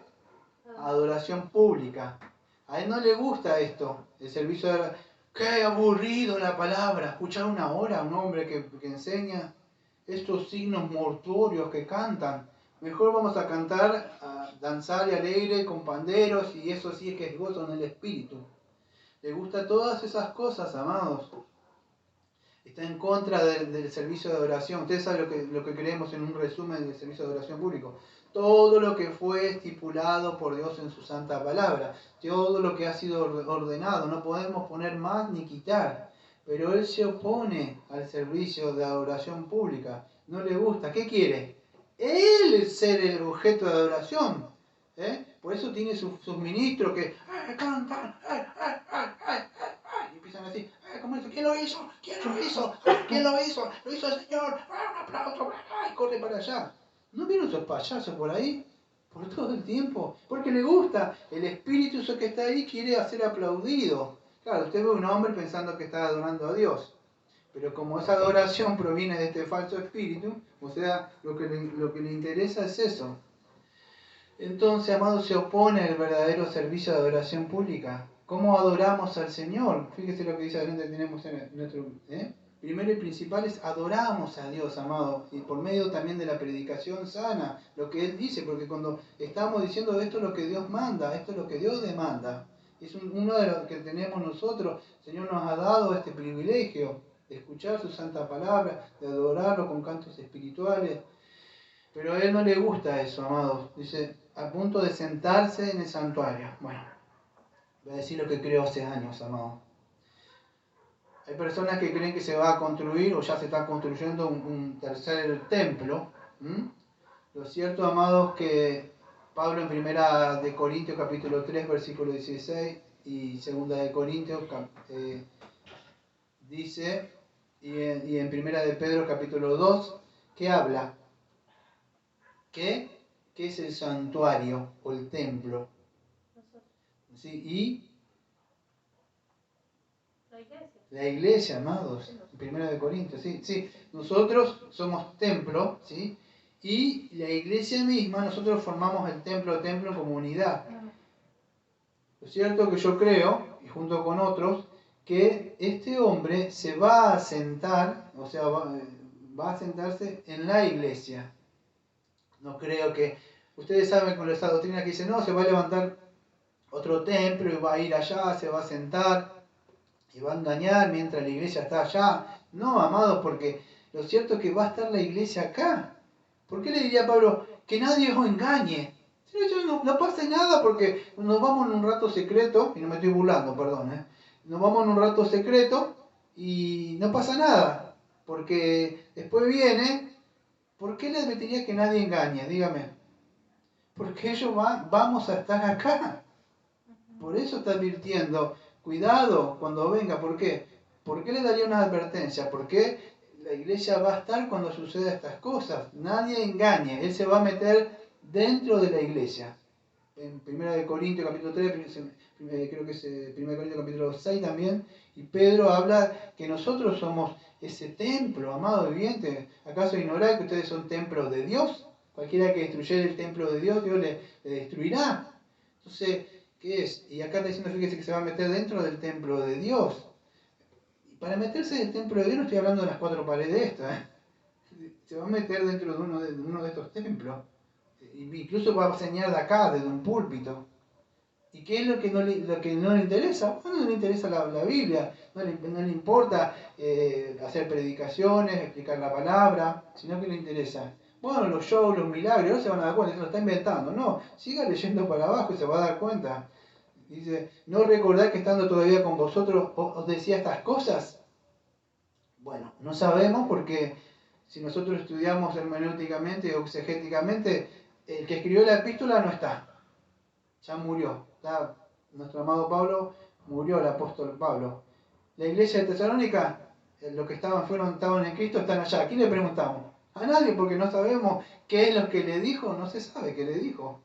adoración pública. A él no le gusta esto, el servicio de... ¡Qué aburrido la palabra! Escuchar una hora a un hombre que enseña estos signos mortuorios que cantan. Mejor vamos a cantar, a danzar y alegre con panderos, y eso sí es que es gozo en el espíritu. Le gusta todas esas cosas, amados. está en contra del servicio de adoración. Ustedes saben lo que creemos en un resumen del servicio de adoración público. Todo lo que fue estipulado por Dios en su santa palabra, todo lo que ha sido ordenado, no podemos poner más ni quitar. Pero Él se opone al servicio de adoración pública, no le gusta. ¿Qué quiere? Él ser el objeto de adoración. Por eso tiene sus ministros que cantan, y empiezan así, ¿cómo dice? ¿Quién lo hizo? ¿Quién lo hizo? ¿Quién lo hizo? Lo hizo el Señor. Un aplauso, y corre para allá. ¿No vieron esos payasos por ahí? Por todo el tiempo. Porque le gusta. El espíritu eso que está ahí quiere ser aplaudido. Claro, usted ve un hombre pensando que está adorando a Dios. Pero como esa adoración proviene de este falso espíritu, o sea, lo que le interesa es eso. Entonces, amados, se opone al verdadero servicio de adoración pública. ¿Cómo adoramos al Señor? Fíjese lo que dice adelante, tenemos en nuestro... Primero y principal es adoramos a Dios, amado, y por medio también de la predicación sana, lo que Él dice, porque cuando estamos diciendo esto es lo que Dios manda, esto es lo que Dios demanda, es uno de los que tenemos nosotros. El Señor nos ha dado este privilegio de escuchar su santa palabra, de adorarlo con cantos espirituales, pero a Él no le gusta eso, amados. Dice, a punto de sentarse en el santuario. Bueno, voy a decir lo que creo hace años, amado. Hay personas que creen que se va a construir o ya se está construyendo un tercer templo. Lo cierto, amados, que Pablo en Primera de Corintios capítulo 3 versículo 16 y Segunda de Corintios dice, y en Primera de Pedro capítulo 2, que habla, ¿qué es el santuario o el templo? ¿Sí? Y la iglesia, amados, Primera de Corintios, sí. Nosotros somos templo, ¿sí? Y la iglesia misma, nosotros formamos el templo en comunidad. Lo cierto que yo creo, y junto con otros, que este hombre se va a sentar, o sea, va a sentarse en la iglesia. No creo que... Ustedes saben con esa doctrina que dice, no, se va a levantar otro templo y va a ir allá, se va a sentar y va a engañar mientras la iglesia está allá. No, amados, porque lo cierto es que va a estar la iglesia acá. ¿Por qué le diría a Pablo que nadie os engañe? No pasa nada porque nos vamos en un rato secreto, y no me estoy burlando, perdón, nos vamos en un rato secreto y no pasa nada, porque después viene. ¿Por qué le advertiría que nadie engañe? Dígame. Porque ellos vamos a estar acá. Por eso está advirtiendo, cuidado cuando venga. ¿Por qué? ¿Por qué le daría una advertencia? Porque la iglesia va a estar cuando suceda estas cosas. Nadie engañe. Él se va a meter dentro de la iglesia. En 1 Corintios capítulo 3, creo que es 1 Corintios capítulo 6 también, y Pedro habla que nosotros somos ese templo, amado viviente. ¿Acaso ignoráis que ustedes son templos de Dios? Cualquiera que destruyera el templo de Dios, Dios le destruirá. Entonces, ¿qué es? Y acá está diciendo, fíjese que se va a meter dentro del templo de Dios. Y para meterse en el templo de Dios no estoy hablando de las cuatro paredes estas, Se va a meter dentro de uno de estos templos. Incluso va a enseñar de acá, desde un púlpito. ¿Y qué es lo que no le interesa? Bueno, no le interesa la Biblia, no le importa hacer predicaciones, explicar la palabra, sino que le interesa. Bueno, los shows, los milagros, no se van a dar cuenta, se lo está inventando. No, siga leyendo para abajo y se va a dar cuenta. Dice, ¿no recordad que estando todavía con vosotros os decía estas cosas? Bueno, no sabemos porque si nosotros estudiamos hermenéuticamente o exegéticamente, el que escribió la epístola no está. Ya murió. Nuestro amado Pablo murió, el apóstol Pablo. La iglesia de Tesalónica, los que estaban en Cristo, están allá. ¿A quién le preguntamos? A nadie, porque no sabemos qué es lo que le dijo, no se sabe qué le dijo.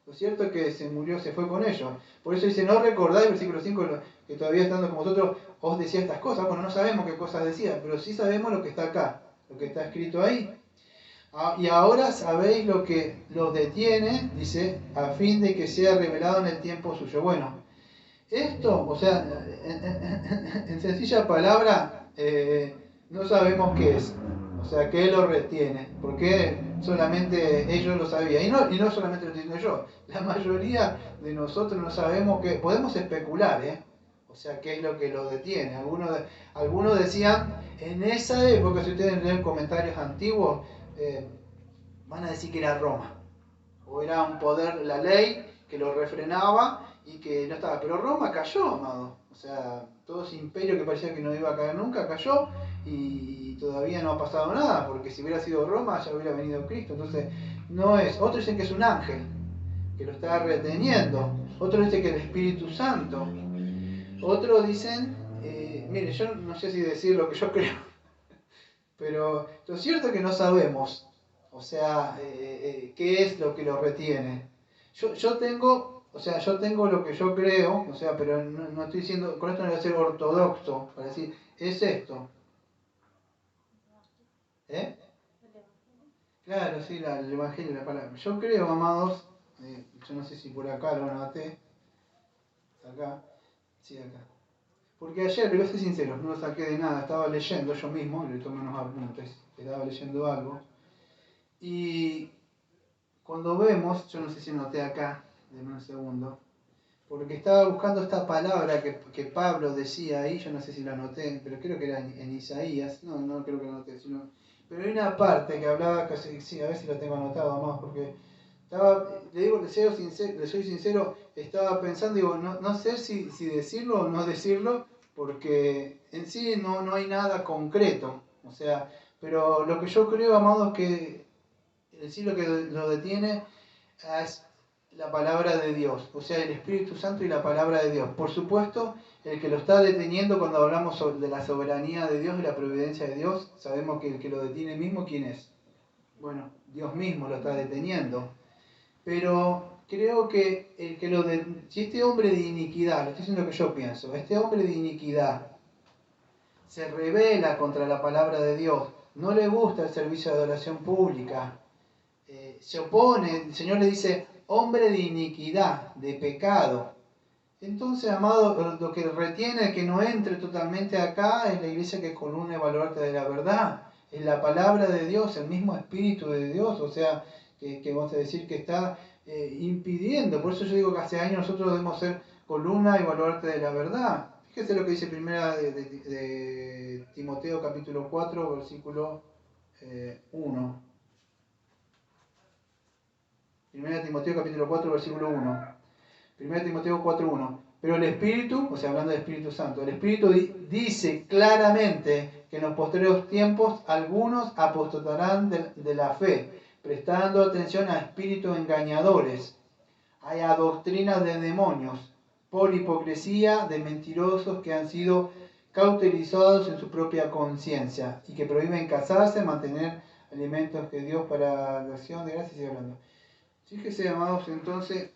Lo cierto es que se murió, se fue con ellos. Por eso dice, no recordáis, versículo 5, que todavía estando con vosotros os decía estas cosas. Bueno, no sabemos qué cosas decía, pero sí sabemos lo que está acá, lo que está escrito ahí. Y ahora sabéis lo que los detiene, dice, a fin de que sea revelado en el tiempo suyo. Bueno, esto, o sea, en sencilla palabra, no sabemos qué es. O sea, que Él lo retiene, porque solamente ellos lo sabían. Y no solamente lo estoy diciendo yo, la mayoría de nosotros no sabemos qué. Podemos especular, sea, ¿qué es lo que lo detiene? Algunos decían, en esa época, si ustedes leen comentarios antiguos, van a decir que era Roma. O era un poder, la ley, que lo refrenaba y que no estaba. Pero Roma cayó, amado. O sea, todo ese imperio que parecía que no iba a caer nunca, cayó y todavía no ha pasado nada, porque si hubiera sido Roma ya hubiera venido Cristo. Entonces, no es. Otros dicen que es un ángel, que lo está reteniendo. Otros dicen que es el Espíritu Santo. Otros dicen, mire, yo no sé si decir lo que yo creo, pero lo cierto es que no sabemos. O sea, ¿qué es lo que lo retiene? Yo tengo lo que yo creo, o sea, pero no estoy diciendo, con esto no voy a ser ortodoxo, para decir, es esto. ¿Eh? Claro, sí, el Evangelio, la palabra. Yo creo, amados, yo no sé si por acá lo anoté, acá, sí, acá. Porque ayer, le voy a ser sincero, no lo saqué de nada, estaba leyendo yo mismo, le tomé unos apuntes, estaba leyendo algo. Y cuando vemos, yo no sé si noté acá, denme un segundo, porque estaba buscando esta palabra que Pablo decía ahí, yo no sé si la anoté, pero creo que era en Isaías, no creo que la anoté, sino, pero hay una parte que hablaba, sí, a ver si la tengo anotado más, porque le digo, le soy sincero, estaba pensando, digo, no sé si decirlo o no decirlo, porque en sí no hay nada concreto, o sea, pero lo que yo creo, amado, es que en sí lo que lo detiene es la palabra de Dios, o sea, el Espíritu Santo y la palabra de Dios. Por supuesto, el que lo está deteniendo cuando hablamos de la soberanía de Dios y la providencia de Dios, sabemos que el que lo detiene mismo, ¿quién es? Bueno, Dios mismo lo está deteniendo. Pero creo que si este hombre de iniquidad, lo estoy diciendo lo que yo pienso, este hombre de iniquidad se rebela contra la palabra de Dios, no le gusta el servicio de adoración pública, se opone, el Señor le dice, hombre de iniquidad, de pecado. Entonces, amado, lo que retiene que no entre totalmente acá es la iglesia que es columna y baluarte de la verdad, es la palabra de Dios, el mismo Espíritu de Dios, o sea, que vamos a decir que está impidiendo. Por eso yo digo que hace años nosotros debemos ser columna y baluarte de la verdad. Fíjese lo que dice primera de Timoteo capítulo 4, versículo 1. Primera Timoteo capítulo 4, versículo 1. Primera Timoteo 4, 1. Pero el Espíritu, o sea, hablando del Espíritu Santo, el Espíritu dice claramente que en los posteriores tiempos algunos apostatarán de la fe, prestando atención a espíritus engañadores, a doctrinas de demonios, por hipocresía de mentirosos que han sido cauterizados en su propia conciencia y que prohíben casarse, mantener alimentos que Dios para la acción de gracias, sigue hablando. Fíjese, amados, entonces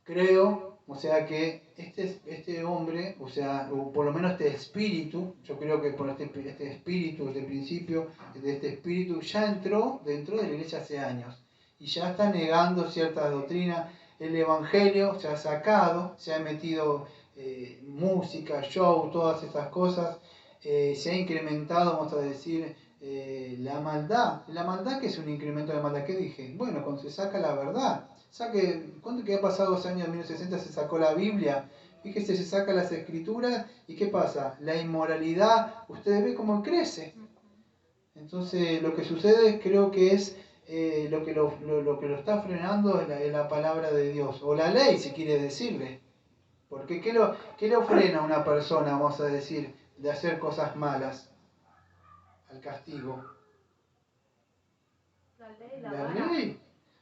creo, o sea, que este hombre, o sea, o por lo menos este espíritu, yo creo que por este espíritu, este principio de este espíritu, ya entró dentro de la iglesia hace años y ya está negando ciertas doctrinas. El evangelio se ha sacado, se ha metido música, show, todas estas cosas, se ha incrementado, vamos a decir, la maldad. La maldad, que es un incremento de maldad, ¿qué dije? Bueno, cuando se saca la verdad. ¿Cuánto que ha pasado 2 años, en 1960 se sacó la Biblia? Fíjese, se saca las escrituras y ¿qué pasa? La inmoralidad, ustedes ven cómo crece. Entonces lo que sucede creo que es lo que lo está frenando es la palabra de Dios, o la ley si quiere decirle. Porque ¿qué lo frena a una persona, vamos a decir, de hacer cosas malas? Al castigo. La ley.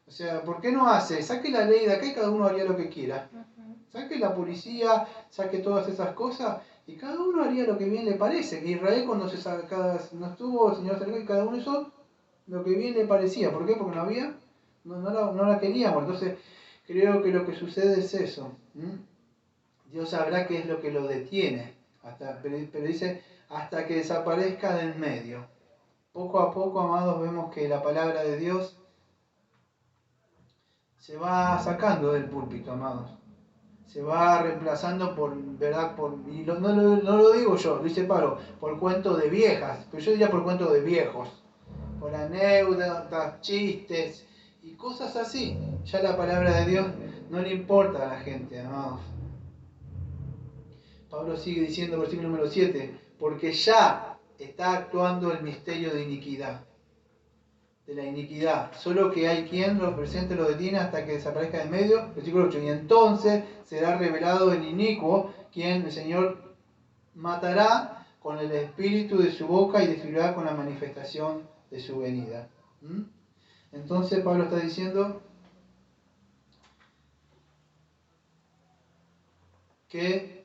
O sea, ¿por qué no hace? Saque la ley de acá y cada uno haría lo que quiera. Saque la policía, saque todas esas cosas y cada uno haría lo que bien le parece. Que Israel cuando no estuvo, el Señor salió y cada uno hizo lo que bien le parecía. ¿Por qué? Porque no había, no la queríamos. Entonces creo que lo que sucede es eso. Dios sabrá qué es lo que lo detiene. Pero dice, hasta que desaparezca del medio. Poco a poco, amados, vemos que la palabra de Dios se va sacando del púlpito, amados. Se va reemplazando ¿verdad? Y no lo digo yo, lo dice Pablo, por cuento de viejas, pero yo diría por cuento de viejos, por anécdotas, chistes y cosas así. Ya la palabra de Dios no le importa a la gente, amados. Pablo sigue diciendo, versículo número 7, porque ya está actuando el misterio de iniquidad. De la iniquidad, solo que hay quien lo presente, lo detiene hasta que desaparezca de medio, versículo 8, y entonces será revelado el inicuo, quien el Señor matará con el espíritu de su boca y destruirá con la manifestación de su venida. Entonces Pablo está diciendo que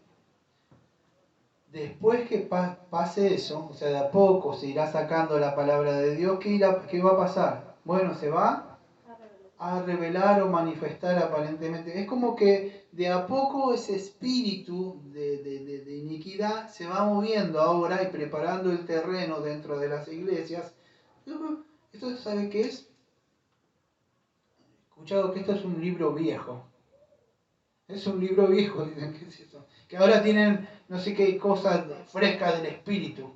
después que pase eso, o sea, de a poco se irá sacando la palabra de Dios, ¿qué va a pasar? Bueno, se va a revelar o manifestar aparentemente. Es como que de a poco ese espíritu de iniquidad se va moviendo ahora y preparando el terreno dentro de las iglesias. ¿Esto sabe qué es? He escuchado que esto es un libro viejo. Es un libro viejo, dicen que es eso. Que ahora tienen no sé qué cosas frescas del espíritu.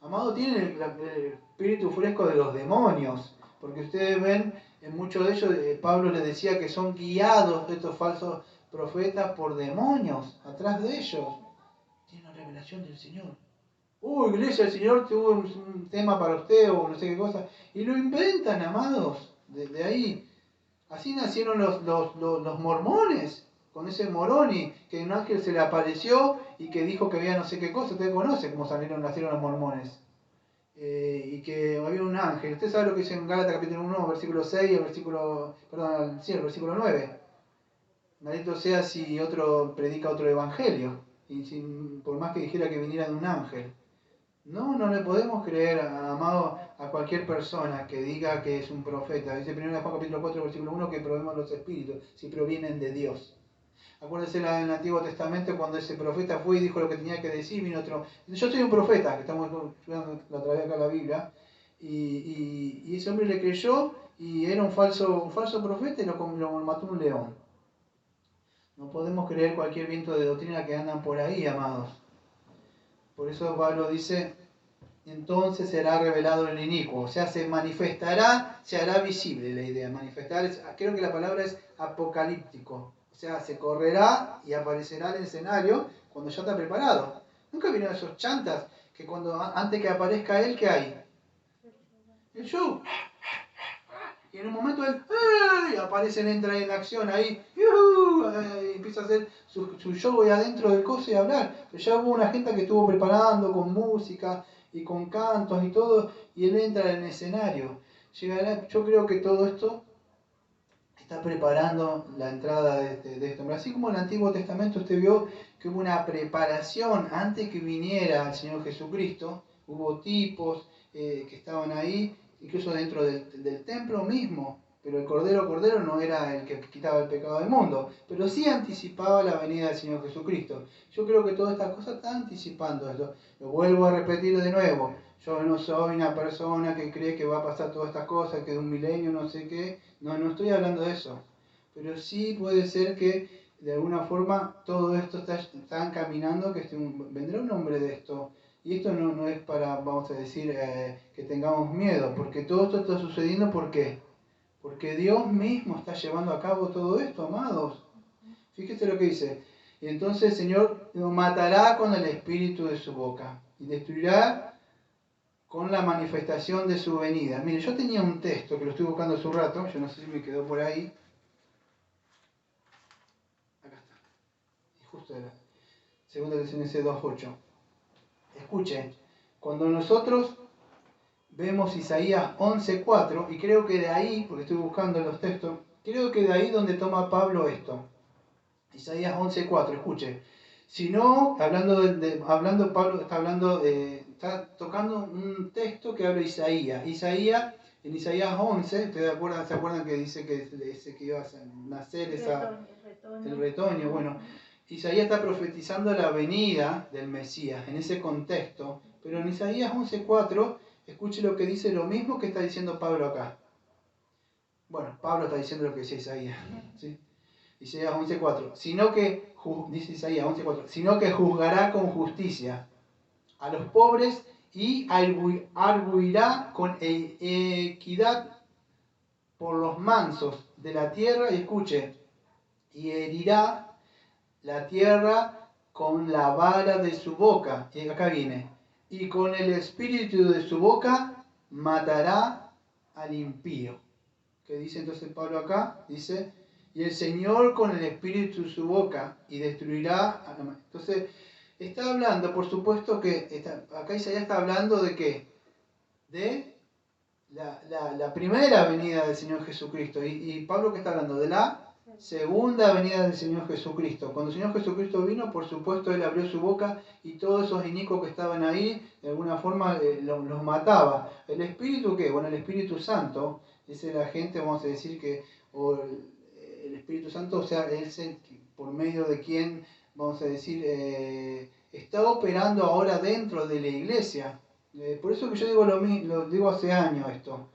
Amado, tienen el espíritu fresco de los demonios. Porque ustedes ven, en muchos de ellos, Pablo les decía que son guiados estos falsos profetas por demonios atrás de ellos. Tiene una revelación del Señor. Iglesia, el Señor tuvo un tema para usted o no sé qué cosa. Y lo inventan, amados, de ahí. Así nacieron los mormones, con ese Moroni, que un ángel se le apareció y que dijo que había no sé qué cosa. Usted conoce cómo nacieron los mormones. Y que había un ángel. Usted sabe lo que dice en Gálatas capítulo 1, versículo 6, el versículo 9. Maldito sea si otro predica otro evangelio, y por más que dijera que viniera de un ángel. No le podemos creer, amado, a cualquier persona que diga que es un profeta. Dice 1 Juan capítulo 4, versículo 1, que probemos los espíritus, si provienen de Dios. Acuérdense en el Antiguo Testamento cuando ese profeta fue y dijo lo que tenía que decir, vino otro. Yo soy un profeta, que estamos estudiando la otra vez acá la Biblia, y ese hombre le creyó y era un falso profeta y lo mató un león. No podemos creer cualquier viento de doctrina que andan por ahí, amados. Por eso Pablo dice, entonces será revelado el inicuo, o sea, se manifestará, se hará visible la idea. Manifestar, creo que la palabra es apocalíptico, o sea, se correrá y aparecerá en el escenario cuando ya está preparado. ¿Nunca vieron esos chantas que cuando antes que aparezca él, ¿qué hay? El show. Y en un momento él aparece, entra en acción ahí, y empieza a hacer su show ahí adentro del coso y a hablar. Pero ya hubo una gente que estuvo preparando con música y con cantos y todo, y él entra en el escenario. Llegará, yo creo que todo esto está preparando la entrada de esto. Así como en el Antiguo Testamento usted vio que hubo una preparación antes que viniera el Señor Jesucristo, hubo tipos que estaban ahí, incluso dentro del templo mismo, pero el Cordero no era el que quitaba el pecado del mundo, pero sí anticipaba la venida del Señor Jesucristo. Yo creo que todas estas cosas están anticipando esto. Lo vuelvo a repetir de nuevo. Yo no soy una persona que cree que va a pasar todas estas cosas, que de un milenio no sé qué. No estoy hablando de eso. Pero sí puede ser que de alguna forma todo esto está encaminando, que vendrá un hombre de esto. Y esto no es para, vamos a decir, que tengamos miedo, porque todo esto está sucediendo, ¿por qué? Porque Dios mismo está llevando a cabo todo esto, amados. Fíjese lo que dice. Y entonces el Señor lo matará con el espíritu de su boca y destruirá con la manifestación de su venida. Mire, yo tenía un texto que lo estoy buscando hace un rato, yo no sé si me quedó por ahí. Acá está. Y justo era. Segunda Tesalonicenses 2:8. Escuchen, cuando nosotros vemos Isaías 11:4, y creo que de ahí, porque estoy buscando los textos, creo que de ahí donde toma Pablo esto. Isaías 11:4, escuche. Si no, hablando Pablo está tocando un texto que habla Isaías. En Isaías 11, ¿ustedes se acuerdan que dice que iba a nacer el retoño? Bueno, Isaías está profetizando la venida del Mesías en ese contexto, pero en Isaías 11:4, escuche lo que dice, lo mismo que está diciendo Pablo acá. Bueno, Pablo está diciendo lo que decía Isaías, ¿sí? Isaías 11:4, dice Isaías 11:4, sino que juzgará con justicia a los pobres y arguirá con equidad por los mansos de la tierra, y escuche, y herirá la tierra con la vara de su boca, y acá viene, y con el espíritu de su boca matará al impío. ¿Qué dice entonces Pablo acá? Dice, y el Señor con el espíritu de su boca y destruirá. Entonces, está hablando, por supuesto que acá Isaías está hablando de qué? De la primera venida del Señor Jesucristo. Y Pablo que está hablando de la segunda venida del Señor Jesucristo. Cuando el Señor Jesucristo vino, por supuesto, Él abrió su boca y todos esos inicuos que estaban ahí, de alguna forma los mataba. ¿El Espíritu qué? Bueno, el Espíritu Santo, dice la gente, vamos a decir que el Espíritu Santo, o sea, es por medio de quien, vamos a decir, está operando ahora dentro de la iglesia. Por eso que yo digo lo digo hace años esto.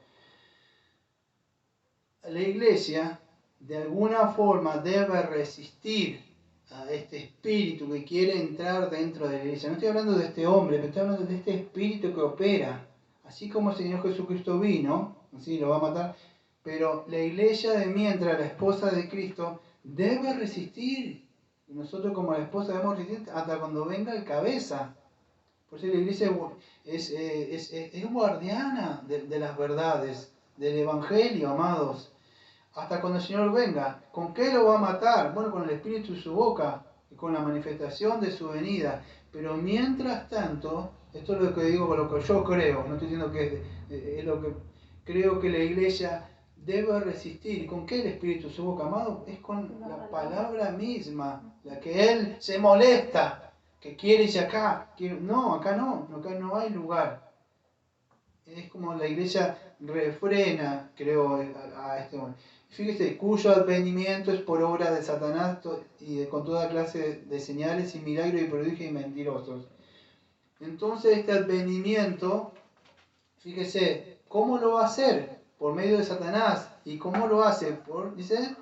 La iglesia de alguna forma debe resistir a este espíritu que quiere entrar dentro de la iglesia. No estoy hablando de este hombre, pero estoy hablando de este espíritu que opera. Así como el Señor Jesucristo vino, así lo va a matar, pero la iglesia de mientras, la esposa de Cristo, debe resistir. Y nosotros como la esposa debemos resistir hasta cuando venga el cabeza. Por eso la iglesia es guardiana de las verdades, del Evangelio, amados. Hasta cuando el Señor venga. ¿Con qué lo va a matar? Bueno, con el espíritu de su boca y con la manifestación de su venida. Pero mientras tanto, esto es lo que digo, con lo que yo creo, no estoy diciendo que es lo que creo que la iglesia debe resistir. ¿Y con qué el espíritu de su boca, amado? Es con la palabra misma, la que Él se molesta, que quiere irse acá. No, acá no hay lugar. Es como la iglesia refrena, creo, a este momento. Fíjese, cuyo advenimiento es por obra de Satanás y con toda clase de señales y milagros y prodigios y mentirosos. Entonces este advenimiento, fíjese, ¿cómo lo va a hacer? Por medio de Satanás. ¿Y cómo lo hace? Dice,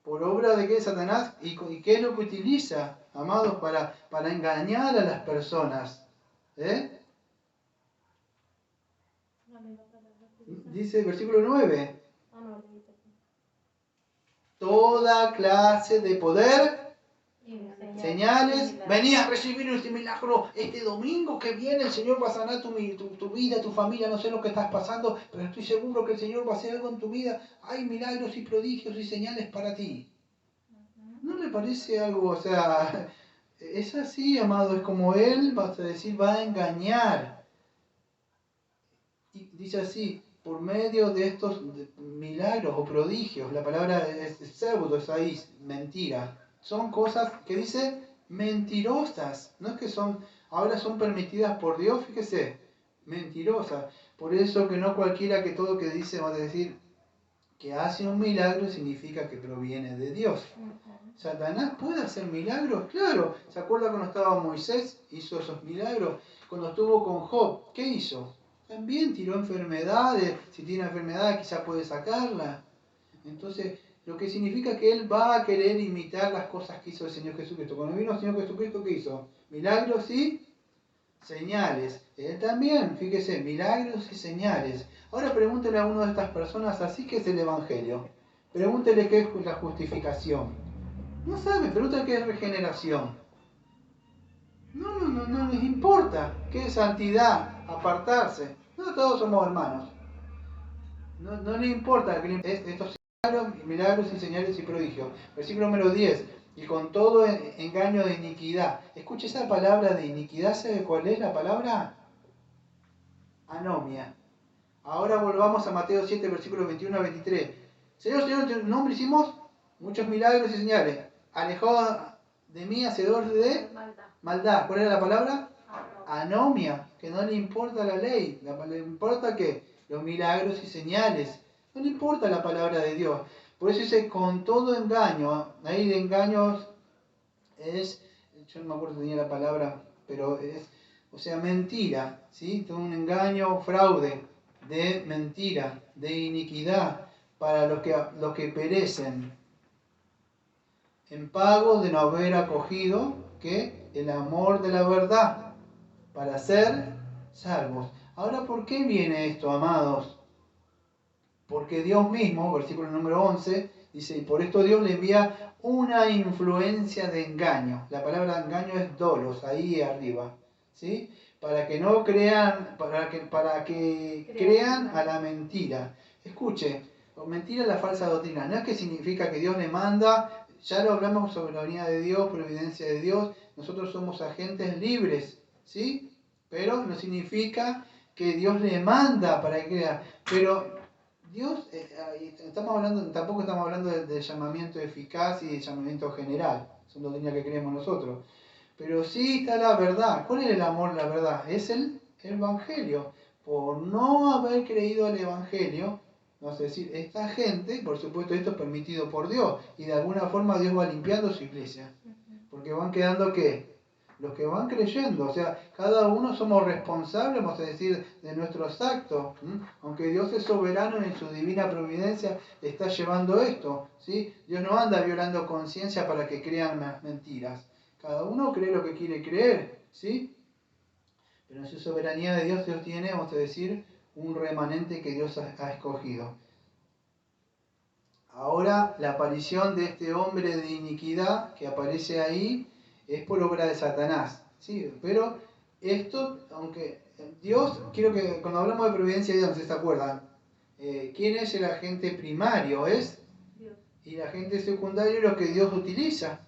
por obra de qué Satanás. ¿Y qué es lo que utiliza, amados, para engañar a las personas? Dice el versículo 9. Toda clase de poder, señales. Venís a recibir este milagro este domingo que viene. El Señor va a sanar tu vida, tu familia. No sé lo que estás pasando, pero estoy seguro que el Señor va a hacer algo en tu vida. Hay milagros y prodigios y señales para ti. ¿No le parece algo? O sea, es así, amado. Es como Él, vas a decir, va a engañar. Y dice así, por medio de estos milagros o prodigios, la palabra es pseudo, es ahí, mentira. Son cosas que dice mentirosas, no es que ahora son permitidas por Dios, fíjese, mentirosas. Por eso que no cualquiera que todo que dice va a decir que hace un milagro significa que proviene de Dios. ¿Satanás puede hacer milagros? Claro. ¿Se acuerda cuando estaba Moisés? Hizo esos milagros. Cuando estuvo con Job, ¿qué hizo? También tiró enfermedades. Si tiene enfermedad quizás puede sacarla. Entonces, lo que significa que él va a querer imitar las cosas que hizo el Señor Jesucristo. Cuando vino el Señor Jesucristo, ¿qué hizo? Milagros y señales. Él también, fíjese, milagros y señales. Ahora pregúntele a una de estas personas así que es el Evangelio. Pregúntele qué es la justificación. No sabe, pregúntale qué es regeneración. No les importa. ¿Qué es santidad? Apartarse. No, todos somos hermanos. No les importa. Estos milagros y señales y prodigios. Versículo número 10. Y con todo engaño de iniquidad. Escuche esa palabra de iniquidad. ¿Sabe cuál es la palabra? Anomia. Ahora volvamos a Mateo 7, versículos 21 a 23. Señor, en tu nombre hicimos muchos milagros y señales. Alejado de mí, hacedor de maldad. ¿Cuál era la palabra? Anomia. Que no le importa la ley. Le importa que los milagros y señales. No le importa la palabra de Dios. Por eso dice, con todo engaño. Ahí de engaños es, yo no me acuerdo si tenía la palabra, pero es, o sea, mentira, ¿sí? Todo un engaño, fraude, de mentira, de iniquidad, para los que perecen, en pago de no haber acogido que el amor de la verdad, para ser salvos. Ahora, ¿por qué viene esto, amados? Porque Dios mismo, versículo número 11, Dice, y por esto Dios le envía una influencia de engaño. La palabra engaño es dolos, ahí arriba, ¿sí? Para que no crean, para que crean a la mentira. Escuche, mentira es la falsa doctrina. No es que significa que Dios le manda, ya lo hablamos sobre la venida de Dios, providencia de Dios. Nosotros somos agentes libres, ¿sí? Pero no significa que Dios le manda para que crea. Pero Dios, tampoco estamos hablando de llamamiento eficaz y de llamamiento general. Son doctrinas que creemos nosotros. Pero sí está la verdad. ¿Cuál es el amor, la verdad? Es el Evangelio. Por no haber creído el Evangelio, vamos a decir, esta gente, por supuesto esto es permitido por Dios, y de alguna forma Dios va limpiando su iglesia. Porque van quedando, ¿qué? Los que van creyendo, o sea, cada uno somos responsables, vamos a decir, de nuestros actos, aunque Dios es soberano y en su divina providencia está llevando esto, ¿sí? Dios no anda violando conciencia para que crean las mentiras, cada uno cree lo que quiere creer, ¿sí? Pero en su soberanía de Dios, Dios tiene, vamos a decir, un remanente que Dios ha escogido. Ahora, la aparición de este hombre de iniquidad que aparece ahí es por obra de Satanás, ¿sí? Pero esto, aunque Dios, quiero que cuando hablamos de providencia de Dios, no sé si se acuerdan, ¿quién es el agente primario? Es Dios. Y el agente secundario es lo que Dios utiliza.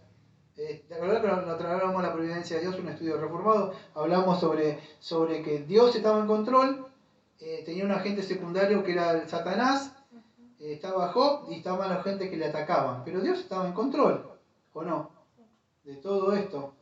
La verdad que la otra vez hablamos de la providencia de Dios, un estudio reformado, hablamos sobre que Dios estaba en control, tenía un agente secundario que era el Satanás, estaba Job y estaban la gente que le atacaban, pero Dios estaba en control, ¿o no? De todo esto.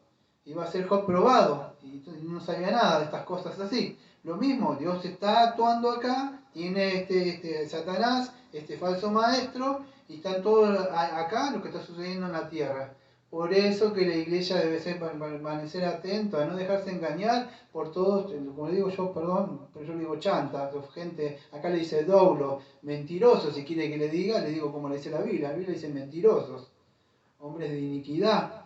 Iba a ser Job probado y no sabía nada de estas cosas así. Lo mismo, Dios está actuando acá, tiene este Satanás, este falso maestro, y están todos acá lo que está sucediendo en la tierra. Por eso que la iglesia debe permanecer atenta, a no dejarse engañar por todos, como digo yo, perdón, pero yo le digo chanta, gente, acá le dice doulo, mentirosos, si quiere que le diga, le digo como le dice la Biblia dice mentirosos, hombres de iniquidad.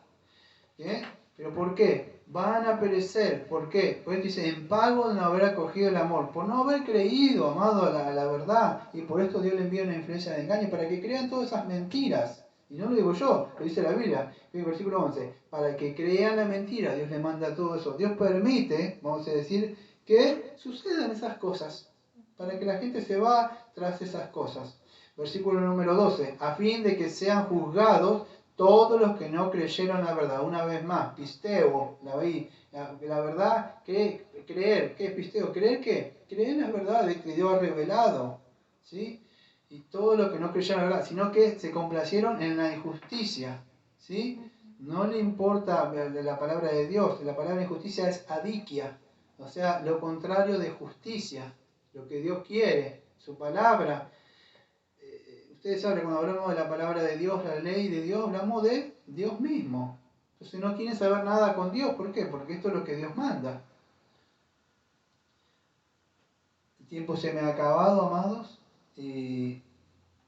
¿Eh? ¿Pero por qué? Van a perecer. ¿Por qué? Pues dice, en pago de no haber acogido el amor, por no haber creído, amado, a la verdad, y por esto Dios le envía una influencia de engaño, para que crean todas esas mentiras. Y no lo digo yo, lo dice la Biblia, en el versículo 11, para que crean la mentira, Dios le manda todo eso. Dios permite, vamos a decir, que sucedan esas cosas, para que la gente se va tras esas cosas. Versículo número 12, a fin de que sean juzgados todos los que no creyeron la verdad. Una vez más, pisteo, la verdad, creer, ¿qué es pisteo? ¿Creer qué? Creer en las verdades que Dios ha revelado, ¿sí? Y todos los que no creyeron la verdad, sino que se complacieron en la injusticia, ¿sí? No le importa la palabra de Dios, la palabra injusticia es adiquia, o sea, lo contrario de justicia, lo que Dios quiere, su palabra. Ustedes saben, cuando hablamos de la palabra de Dios, la ley de Dios, hablamos de Dios mismo. Entonces no quieren saber nada con Dios. ¿Por qué? Porque esto es lo que Dios manda. El tiempo se me ha acabado, amados. Y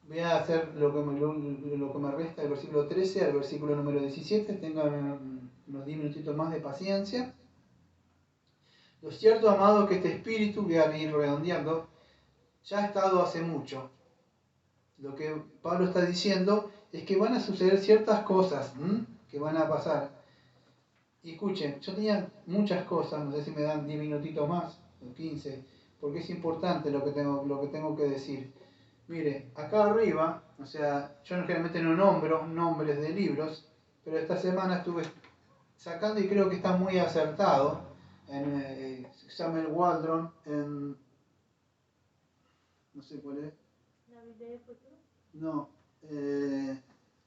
voy a hacer lo que me resta del versículo 13 al versículo número 17. Tengan unos 10 minutitos más de paciencia. Lo cierto, amado, que este espíritu, voy a ir redondeando, ya ha estado hace mucho. Lo que Pablo está diciendo es que van a suceder ciertas cosas que van a pasar. Y escuchen, yo tenía muchas cosas, no sé si me dan 10 minutitos más, o 15, porque es importante lo que tengo que decir. Mire, acá arriba, o sea, yo generalmente no nombro nombres de libros, pero esta semana estuve sacando y creo que está muy acertado en Samuel Waldron, en... no sé cuál es. ¿La Biblia del futuro? No,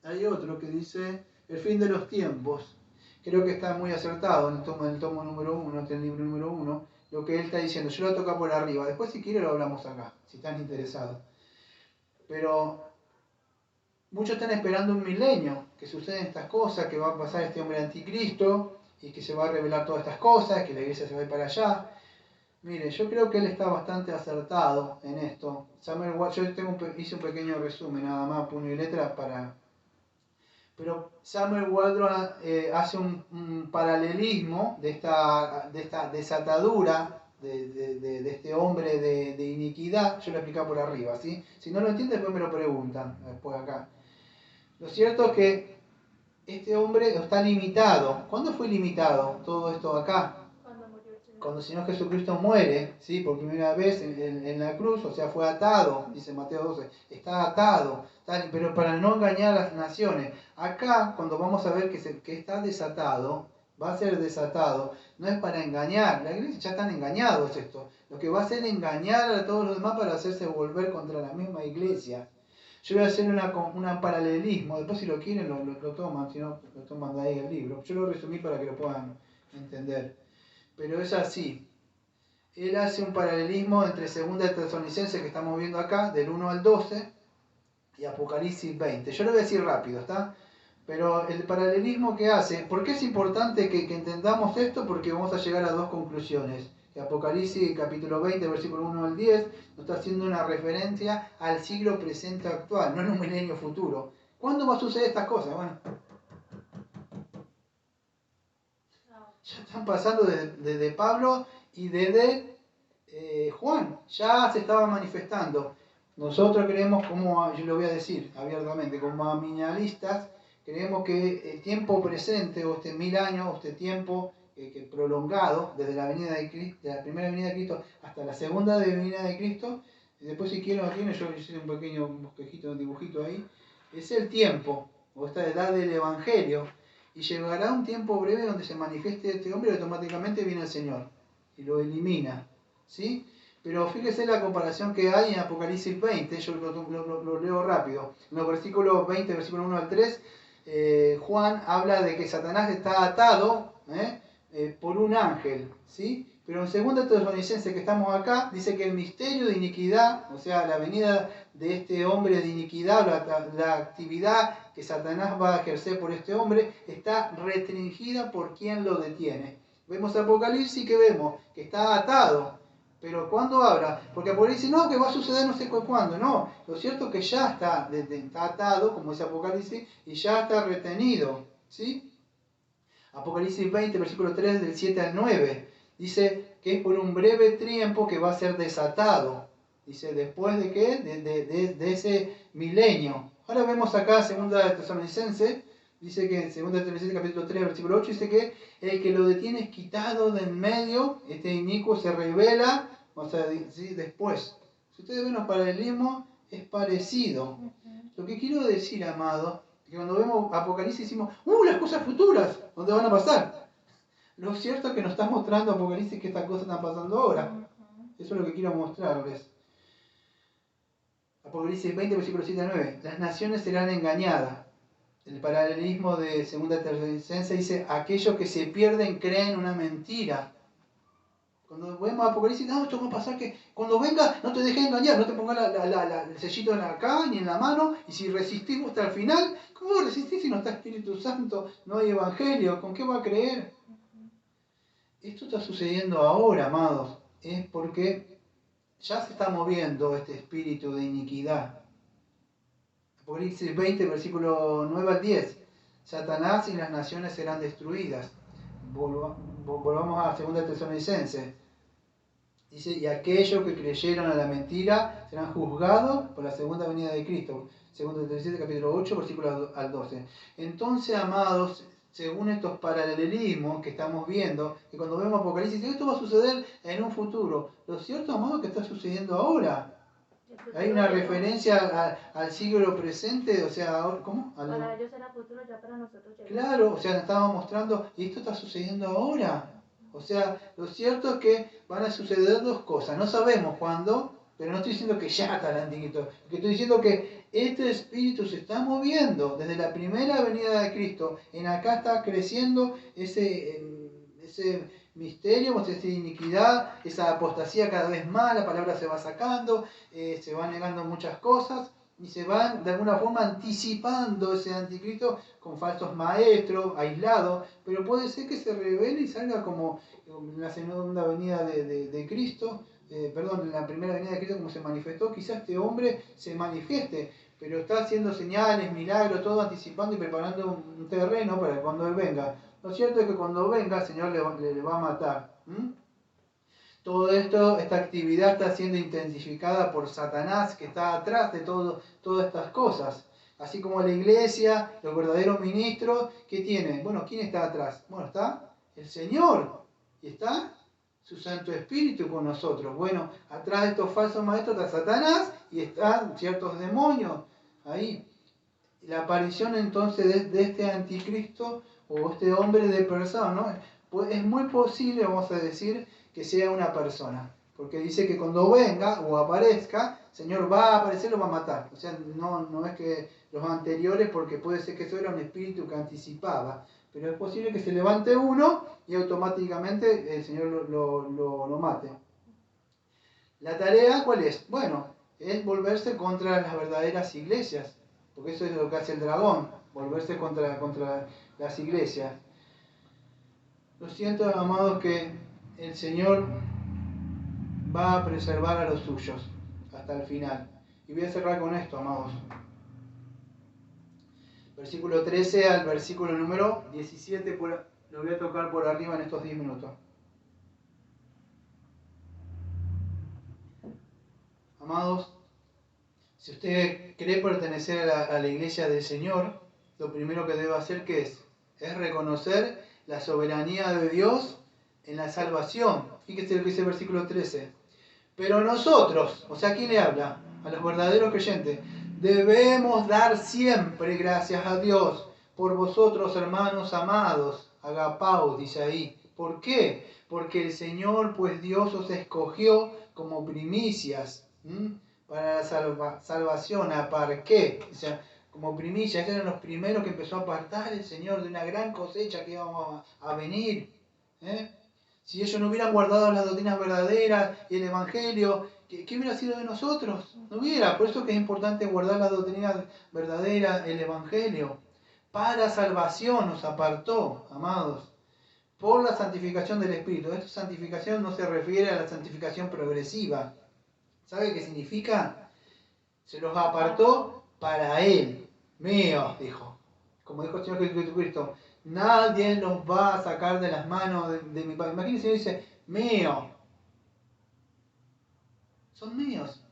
hay otro que dice El fin de los tiempos. Creo que está muy acertado en el tomo número 1, en el libro número 1, lo que él está diciendo. Yo lo toco por arriba, después si quiere lo hablamos acá, si están interesados. Pero muchos están esperando un milenio, que suceden estas cosas, que va a pasar este hombre anticristo y que se va a revelar todas estas cosas, que la iglesia se va a ir para allá. Mire, yo creo que él está bastante acertado en esto. Samuel Waldron, yo hice un pequeño resumen, nada más, puño y letra, pero Samuel Waldron hace un paralelismo de esta desatadura de este hombre de iniquidad. Yo lo explico por arriba, ¿sí? Si no lo entiende, después me lo preguntan, después acá. Lo cierto es que este hombre está limitado. ¿Cuándo fue limitado todo esto acá? Cuando el Señor Jesucristo muere, ¿sí? Por primera vez en la cruz, o sea, fue atado, dice Mateo 12, está atado, pero para no engañar a las naciones. Acá, cuando vamos a ver que está desatado, va a ser desatado, no es para engañar, la iglesia ya están engañados esto, lo que va a hacer es engañar a todos los demás para hacerse volver contra la misma iglesia. Yo voy a hacer un paralelismo, después si lo quieren lo toman, si no lo toman de ahí el libro. Yo lo resumí para que lo puedan entender. Pero es así. Él hace un paralelismo entre 2 Tesalonicenses que estamos viendo acá, del 1 al 12, y Apocalipsis 20. Yo lo voy a decir rápido, ¿está? Pero el paralelismo que hace, ¿por qué es importante que entendamos esto? Porque vamos a llegar a 2 conclusiones. Que Apocalipsis capítulo 20, versículo 1 al 10, nos está haciendo una referencia al siglo presente actual, no en un milenio futuro. ¿Cuándo va a suceder estas cosas? Bueno, ya están pasando desde Pablo y desde Juan, ya se estaba manifestando. Nosotros creemos, como yo lo voy a decir abiertamente, como aminalistas, creemos que el tiempo presente, o este 1000 años, o este tiempo que prolongado, desde la venida de Cristo, de la primera venida de Cristo hasta la segunda venida de Cristo, y después si quieren yo hice un pequeño bosquejito, un dibujito ahí, es el tiempo, o esta edad del Evangelio, y llegará un tiempo breve donde se manifieste este hombre y automáticamente viene el Señor, y lo elimina, ¿sí? Pero fíjese la comparación que hay en Apocalipsis 20, yo lo leo rápido. En los versículos 20, versículo 1 al 3, Juan habla de que Satanás está atado por un ángel, ¿sí? Pero en 2 Tesalonicenses que estamos acá, dice que el misterio de iniquidad, o sea, la venida de este hombre de iniquidad, la actividad que Satanás va a ejercer por este hombre, está restringida por quien lo detiene. Vemos Apocalipsis que vemos que está atado. Pero ¿cuándo habla? Porque Apocalipsis no, que va a suceder no sé cuándo. No, lo cierto es que ya está atado, como dice Apocalipsis, y ya está retenido. ¿Sí? Apocalipsis 20, versículo 3, del 7 al 9. Dice que es por un breve tiempo que va a ser desatado. Dice, ¿después de qué? De ese milenio. Ahora vemos acá 2 Tesalonicenses. Dice que en 2 Tesalonicenses capítulo 3, versículo 8, dice que el que lo detiene es quitado de en medio, este inicuo se revela, o sea, ¿sí? Después. Si ustedes ven los paralelismos, es parecido. Lo que quiero decir, amado, que cuando vemos Apocalipsis decimos, las cosas futuras, ¿dónde van a pasar? Lo cierto es que nos está mostrando Apocalipsis que estas cosas están pasando ahora. Eso es lo que quiero mostrarles. Apocalipsis 20, versículos 7 a 9. Las naciones serán engañadas. El paralelismo de 2 Tesalonicenses dice, aquellos que se pierden creen una mentira. Cuando vemos Apocalipsis, esto va a pasar que cuando venga no te dejes engañar, no te pongas el sellito acá ni en la mano, y si resistimos hasta el final, ¿cómo resistir si no está Espíritu Santo, no hay Evangelio? ¿Con qué va a creer? Esto está sucediendo ahora, amados, es porque ya se está moviendo este espíritu de iniquidad. Apocalipsis 20, versículo 9 al 10. Satanás y las naciones serán destruidas. Volvamos a 2 Tesalonicenses. Dice, y aquellos que creyeron a la mentira serán juzgados por la segunda venida de Cristo. 2 Tesalonicenses capítulo 8, versículo al 12. Entonces, amados, según estos paralelismos que estamos viendo, que cuando vemos Apocalipsis, esto va a suceder en un futuro. Lo cierto, amados, que está sucediendo ahora. Hay una referencia al siglo presente, o sea, ¿cómo? Para ellos era futuro, ya para nosotros llegó. Claro, o sea, nos estábamos mostrando, y esto está sucediendo ahora. O sea, lo cierto es que van a suceder 2 cosas. No sabemos cuándo, pero no estoy diciendo que ya está el anticristo. Que estoy diciendo que este espíritu se está moviendo desde la primera venida de Cristo. En acá está creciendo ese misterio, esa iniquidad, esa apostasía cada vez más, la palabra se va sacando, se van negando muchas cosas y se van de alguna forma anticipando ese anticristo con falsos maestros, aislados, pero puede ser que se revele y salga como en la segunda venida de Cristo, en la primera venida de Cristo como se manifestó, quizás este hombre se manifieste, pero está haciendo señales, milagros, todo anticipando y preparando un terreno para cuando Él venga. Lo cierto es que cuando venga el Señor le va a matar. Todo esto, esta actividad está siendo intensificada por Satanás, que está atrás de todas estas cosas. Así como la iglesia, los verdaderos ministros, ¿qué tienen? Bueno, ¿quién está atrás? Bueno, está el Señor y está su Santo Espíritu con nosotros. Bueno, atrás de estos falsos maestros está Satanás y están ciertos demonios ahí. La aparición entonces de este anticristo o este hombre de persona, ¿no? Pues es muy posible, vamos a decir, que sea una persona. Porque dice que cuando venga o aparezca, el Señor va a aparecer y lo va a matar. O sea, no es que los anteriores, porque puede ser que eso era un espíritu que anticipaba. Pero es posible que se levante uno y automáticamente el Señor lo mate. ¿La tarea cuál es? Bueno, es volverse contra las verdaderas iglesias. Porque eso es lo que hace el dragón, volverse contra las iglesias. Lo siento, amados, que el Señor va a preservar a los suyos hasta el final. Y voy a cerrar con esto, amados. Versículo 13 al versículo número 17, lo voy a tocar por arriba en estos 10 minutos. Amados, si usted cree pertenecer a la iglesia del Señor, lo primero que debe hacer, ¿qué es? Es reconocer la soberanía de Dios en la salvación. Fíjese lo que dice el versículo 13. Pero nosotros, o sea, ¿quién le habla? A los verdaderos creyentes. Debemos dar siempre gracias a Dios por vosotros, hermanos amados. Agapaos, dice ahí. ¿Por qué? Porque el Señor, pues Dios os escogió como primicias para la salvación. ¿Para qué? O sea, como primicias, eran los primeros que empezó a apartar el Señor de una gran cosecha que íbamos a venir. Si ellos no hubieran guardado las doctrinas verdaderas y el Evangelio, ¿qué hubiera sido de nosotros? No hubiera. Por eso que es importante guardar las doctrinas verdaderas, el Evangelio. Para salvación nos apartó, amados, por la santificación del Espíritu. Esta santificación no se refiere a la santificación progresiva. ¿Sabe qué significa? Se los apartó para Él. Míos, dijo. Como dijo el Señor Jesucristo. Nadie los va a sacar de las manos de mi Padre. Imagínense, dice, mío. Son míos.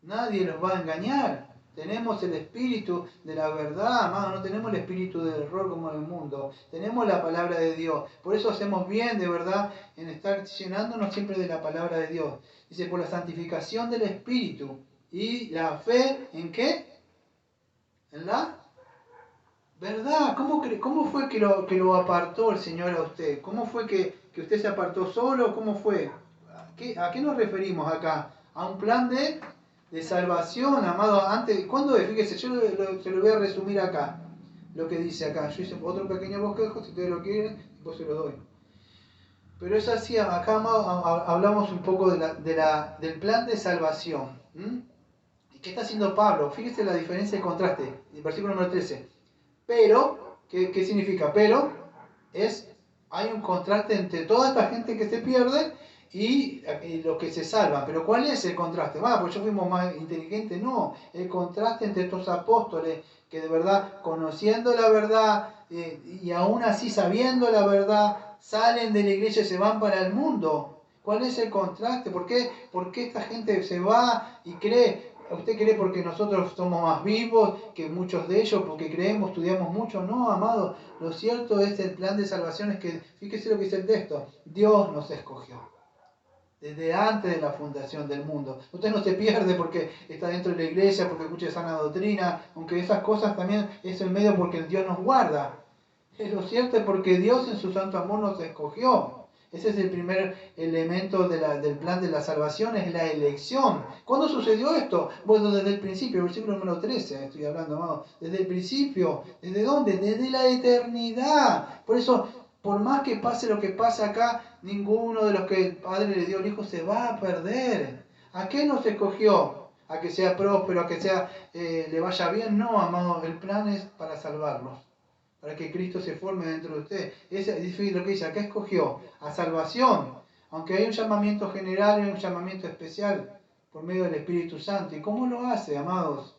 Nadie los va a engañar. Tenemos el espíritu de la verdad, amado. No tenemos el espíritu del error como en el mundo. Tenemos la palabra de Dios. Por eso hacemos bien, de verdad, en estar llenándonos siempre de la palabra de Dios. Dice, por la santificación del espíritu. Y la fe, ¿en qué? En la ¿verdad? ¿Cómo fue que lo apartó el Señor a usted? ¿Cómo fue que usted se apartó solo? ¿Cómo fue? ¿A qué nos referimos acá? A un plan de salvación, amado. Antes, ¿cuándo es? Fíjese, yo se lo voy a resumir acá. Lo que dice acá. Yo hice otro pequeño bosquejo, si ustedes lo quieren, después se lo doy. Pero es así, acá, amado, hablamos un poco del plan de salvación. ¿Y qué está haciendo Pablo? Fíjese la diferencia de contraste. El versículo número 13. Pero, ¿qué significa? Pero hay un contraste entre toda esta gente que se pierde y los que se salvan. Pero ¿cuál es el contraste? Pues yo fuimos más inteligentes. No, el contraste entre estos apóstoles que de verdad, conociendo la verdad y aún así sabiendo la verdad, salen de la iglesia y se van para el mundo. ¿Cuál es el contraste? ¿Por qué esta gente se va y cree? ¿Usted cree porque nosotros somos más vivos que muchos de ellos, porque creemos, estudiamos mucho? No, amado. Lo cierto es el plan de salvación es que, fíjese lo que dice el texto, Dios nos escogió. Desde antes de la fundación del mundo. Usted no se pierde porque está dentro de la iglesia, porque escucha sana doctrina, aunque esas cosas también es el medio porque Dios nos guarda. Lo cierto es porque Dios en su santo amor nos escogió. Ese es el primer elemento del plan de la salvación, es la elección. ¿Cuándo sucedió esto? Bueno, desde el principio, versículo número 13, estoy hablando, amado. Desde el principio. ¿Desde dónde? Desde la eternidad. Por eso, por más que pase lo que pase acá, ninguno de los que el Padre le dio al Hijo se va a perder. ¿A qué nos escogió? ¿A que sea próspero, a que le vaya bien? No, amado, el plan es para salvarlos, para que Cristo se forme dentro de usted. Es lo que dice, acá escogió a salvación, aunque hay un llamamiento general y un llamamiento especial por medio del Espíritu Santo. ¿Y cómo lo hace, amados?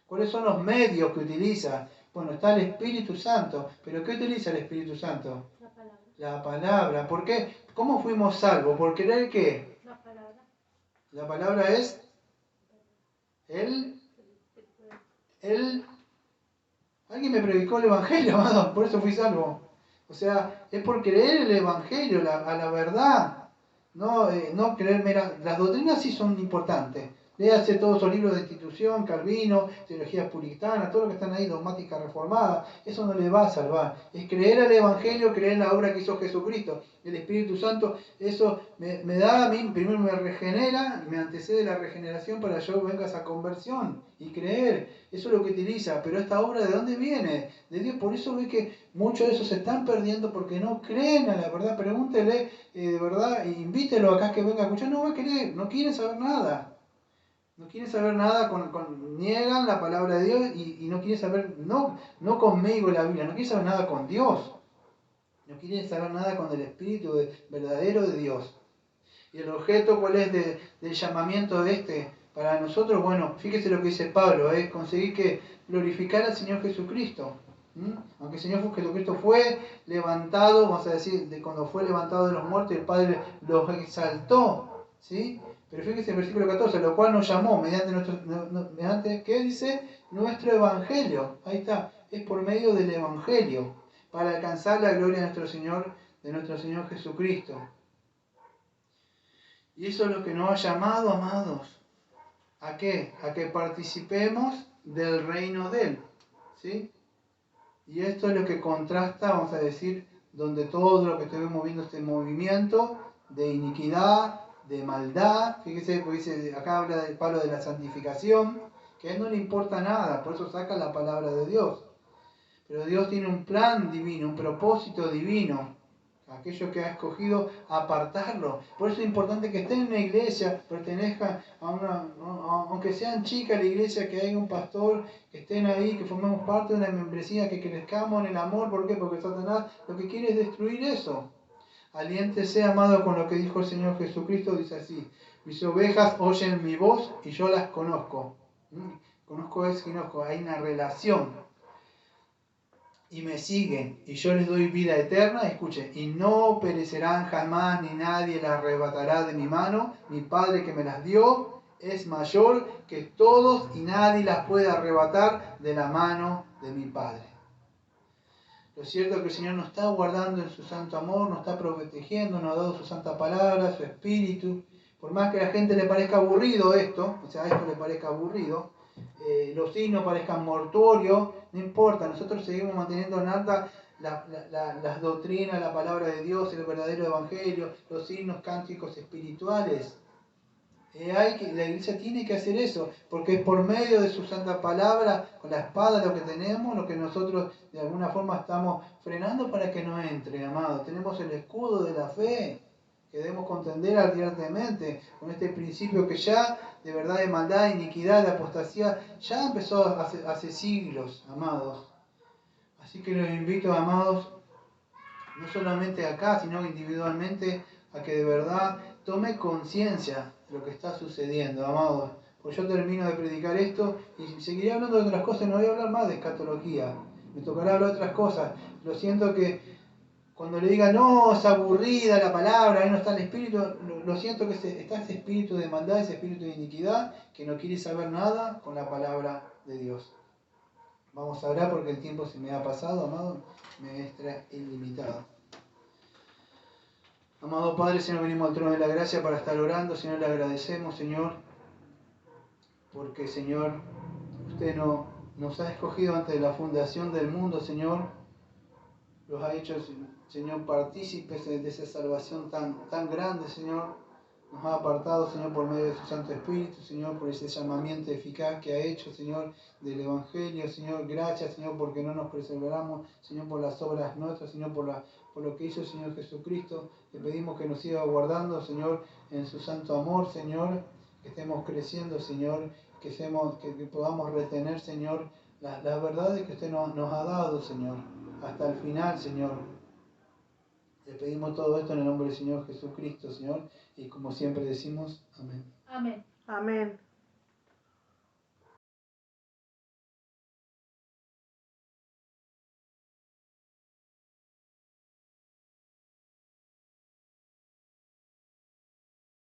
¿Cuáles son los medios que utiliza? Bueno, está el Espíritu Santo, pero ¿qué utiliza el Espíritu Santo? La palabra. La palabra. ¿Por qué? ¿Cómo fuimos salvos? ¿Por creer qué? La palabra. La palabra es el que me predicó el Evangelio, amado, por eso fui salvo. O sea, es por creer el Evangelio, a la verdad. No creer las doctrinas sí son importantes. Léase todos esos libros de institución, Calvino, teología puritana, todo lo que están ahí, dogmática reformada. Eso no le va a salvar. Es creer al Evangelio, creer en la obra que hizo Jesucristo. El Espíritu Santo, eso me da a mí, primero me regenera, me antecede la regeneración para que yo venga a esa conversión y creer. Eso es lo que utiliza. Pero esta obra, ¿de dónde viene? De Dios. Por eso ve que muchos de esos se están perdiendo porque no creen a la verdad. Pregúntele de verdad, invítelo acá que venga a escuchar. No va a querer, no quieren saber nada. No quieren saber nada, niegan la palabra de Dios y no quieren saber, no conmigo la Biblia, no quieren saber nada con Dios. No quieren saber nada con el Espíritu verdadero de Dios. ¿Y el objeto cuál es del llamamiento de este? Para nosotros, bueno, fíjese lo que dice Pablo, conseguir que glorificar al Señor Jesucristo. Aunque el Señor Jesucristo fue levantado, vamos a decir, cuando fue levantado de los muertos, el Padre los exaltó, ¿sí? Pero fíjese el versículo 14, lo cual nos llamó mediante, ¿qué dice? Nuestro Evangelio. Ahí está, es por medio del Evangelio, para alcanzar la gloria de nuestro Señor Jesucristo. Y eso es lo que nos ha llamado, amados. ¿A qué? A que participemos del reino de Él, ¿sí? Y esto es lo que contrasta, vamos a decir, donde todo lo que estuvimos viendo, este movimiento de iniquidad, de maldad, fíjese, porque dice, acá habla del Pablo de la santificación, que a él no le importa nada, por eso saca la palabra de Dios. Pero Dios tiene un plan divino, un propósito divino, aquello que ha escogido apartarlo. Por eso es importante que estén en una iglesia, pertenezcan aunque sean chicas la iglesia, que haya un pastor, que estén ahí, que formemos parte de una membresía, que crezcamos en el amor. ¿Por qué? Porque Satanás lo que quiere es destruir eso. Aliéntese, amado, con lo que dijo el Señor Jesucristo, dice así: mis ovejas oyen mi voz y yo las conozco. Conozco hay una relación. Y me siguen, y yo les doy vida eterna, escuchen, y no perecerán jamás, ni nadie las arrebatará de mi mano. Mi Padre que me las dio es mayor que todos, y nadie las puede arrebatar de la mano de mi Padre. Lo cierto es que el Señor nos está guardando en su santo amor, nos está protegiendo, nos ha dado su santa palabra, su espíritu. Por más que a la gente le parezca aburrido esto le parezca aburrido, los signos parezcan mortuorios, no importa, nosotros seguimos manteniendo en alta las doctrinas, la palabra de Dios, el verdadero evangelio, los signos cánticos espirituales. La iglesia tiene que hacer eso, porque es por medio de su santa palabra, con la espada lo que tenemos, lo que nosotros de alguna forma estamos frenando para que no entre, amado. Tenemos el escudo de la fe, que debemos contender ardientemente con este principio que ya de verdad de maldad, iniquidad, de apostasía, ya empezó hace siglos, amados. Así que los invito, amados, no solamente acá, sino individualmente, a que de verdad tome conciencia de lo que está sucediendo, amados. Pues yo termino de predicar esto y seguiré hablando de otras cosas, no voy a hablar más de escatología, me tocará hablar de otras cosas. Lo siento que cuando le diga, no, es aburrida la palabra, ahí no está el espíritu, lo siento que está ese espíritu de maldad, ese espíritu de iniquidad, que no quiere saber nada con la palabra de Dios. Vamos a orar porque el tiempo se me ha pasado, amado, me es ilimitado. Amado Padre, Señor, venimos al trono de la gracia para estar orando. Señor, le agradecemos, Señor, porque, Señor, usted nos ha escogido antes de la fundación del mundo, Señor. Los ha hecho, Señor, partícipes de esa salvación tan grande, Señor. Nos ha apartado, Señor, por medio de su Santo Espíritu, Señor, por ese llamamiento eficaz que ha hecho, Señor, del Evangelio. Señor, gracias, Señor, porque no nos preservamos, Señor, por las obras nuestras, Señor, por lo que hizo el Señor Jesucristo. Le pedimos que nos siga guardando, Señor, en su santo amor, Señor, que estemos creciendo, Señor, que podamos retener, Señor, las verdades que usted nos ha dado, Señor, hasta el final, Señor. Le pedimos todo esto en el nombre del Señor Jesucristo, Señor, y como siempre decimos, amén. Amén. Amén.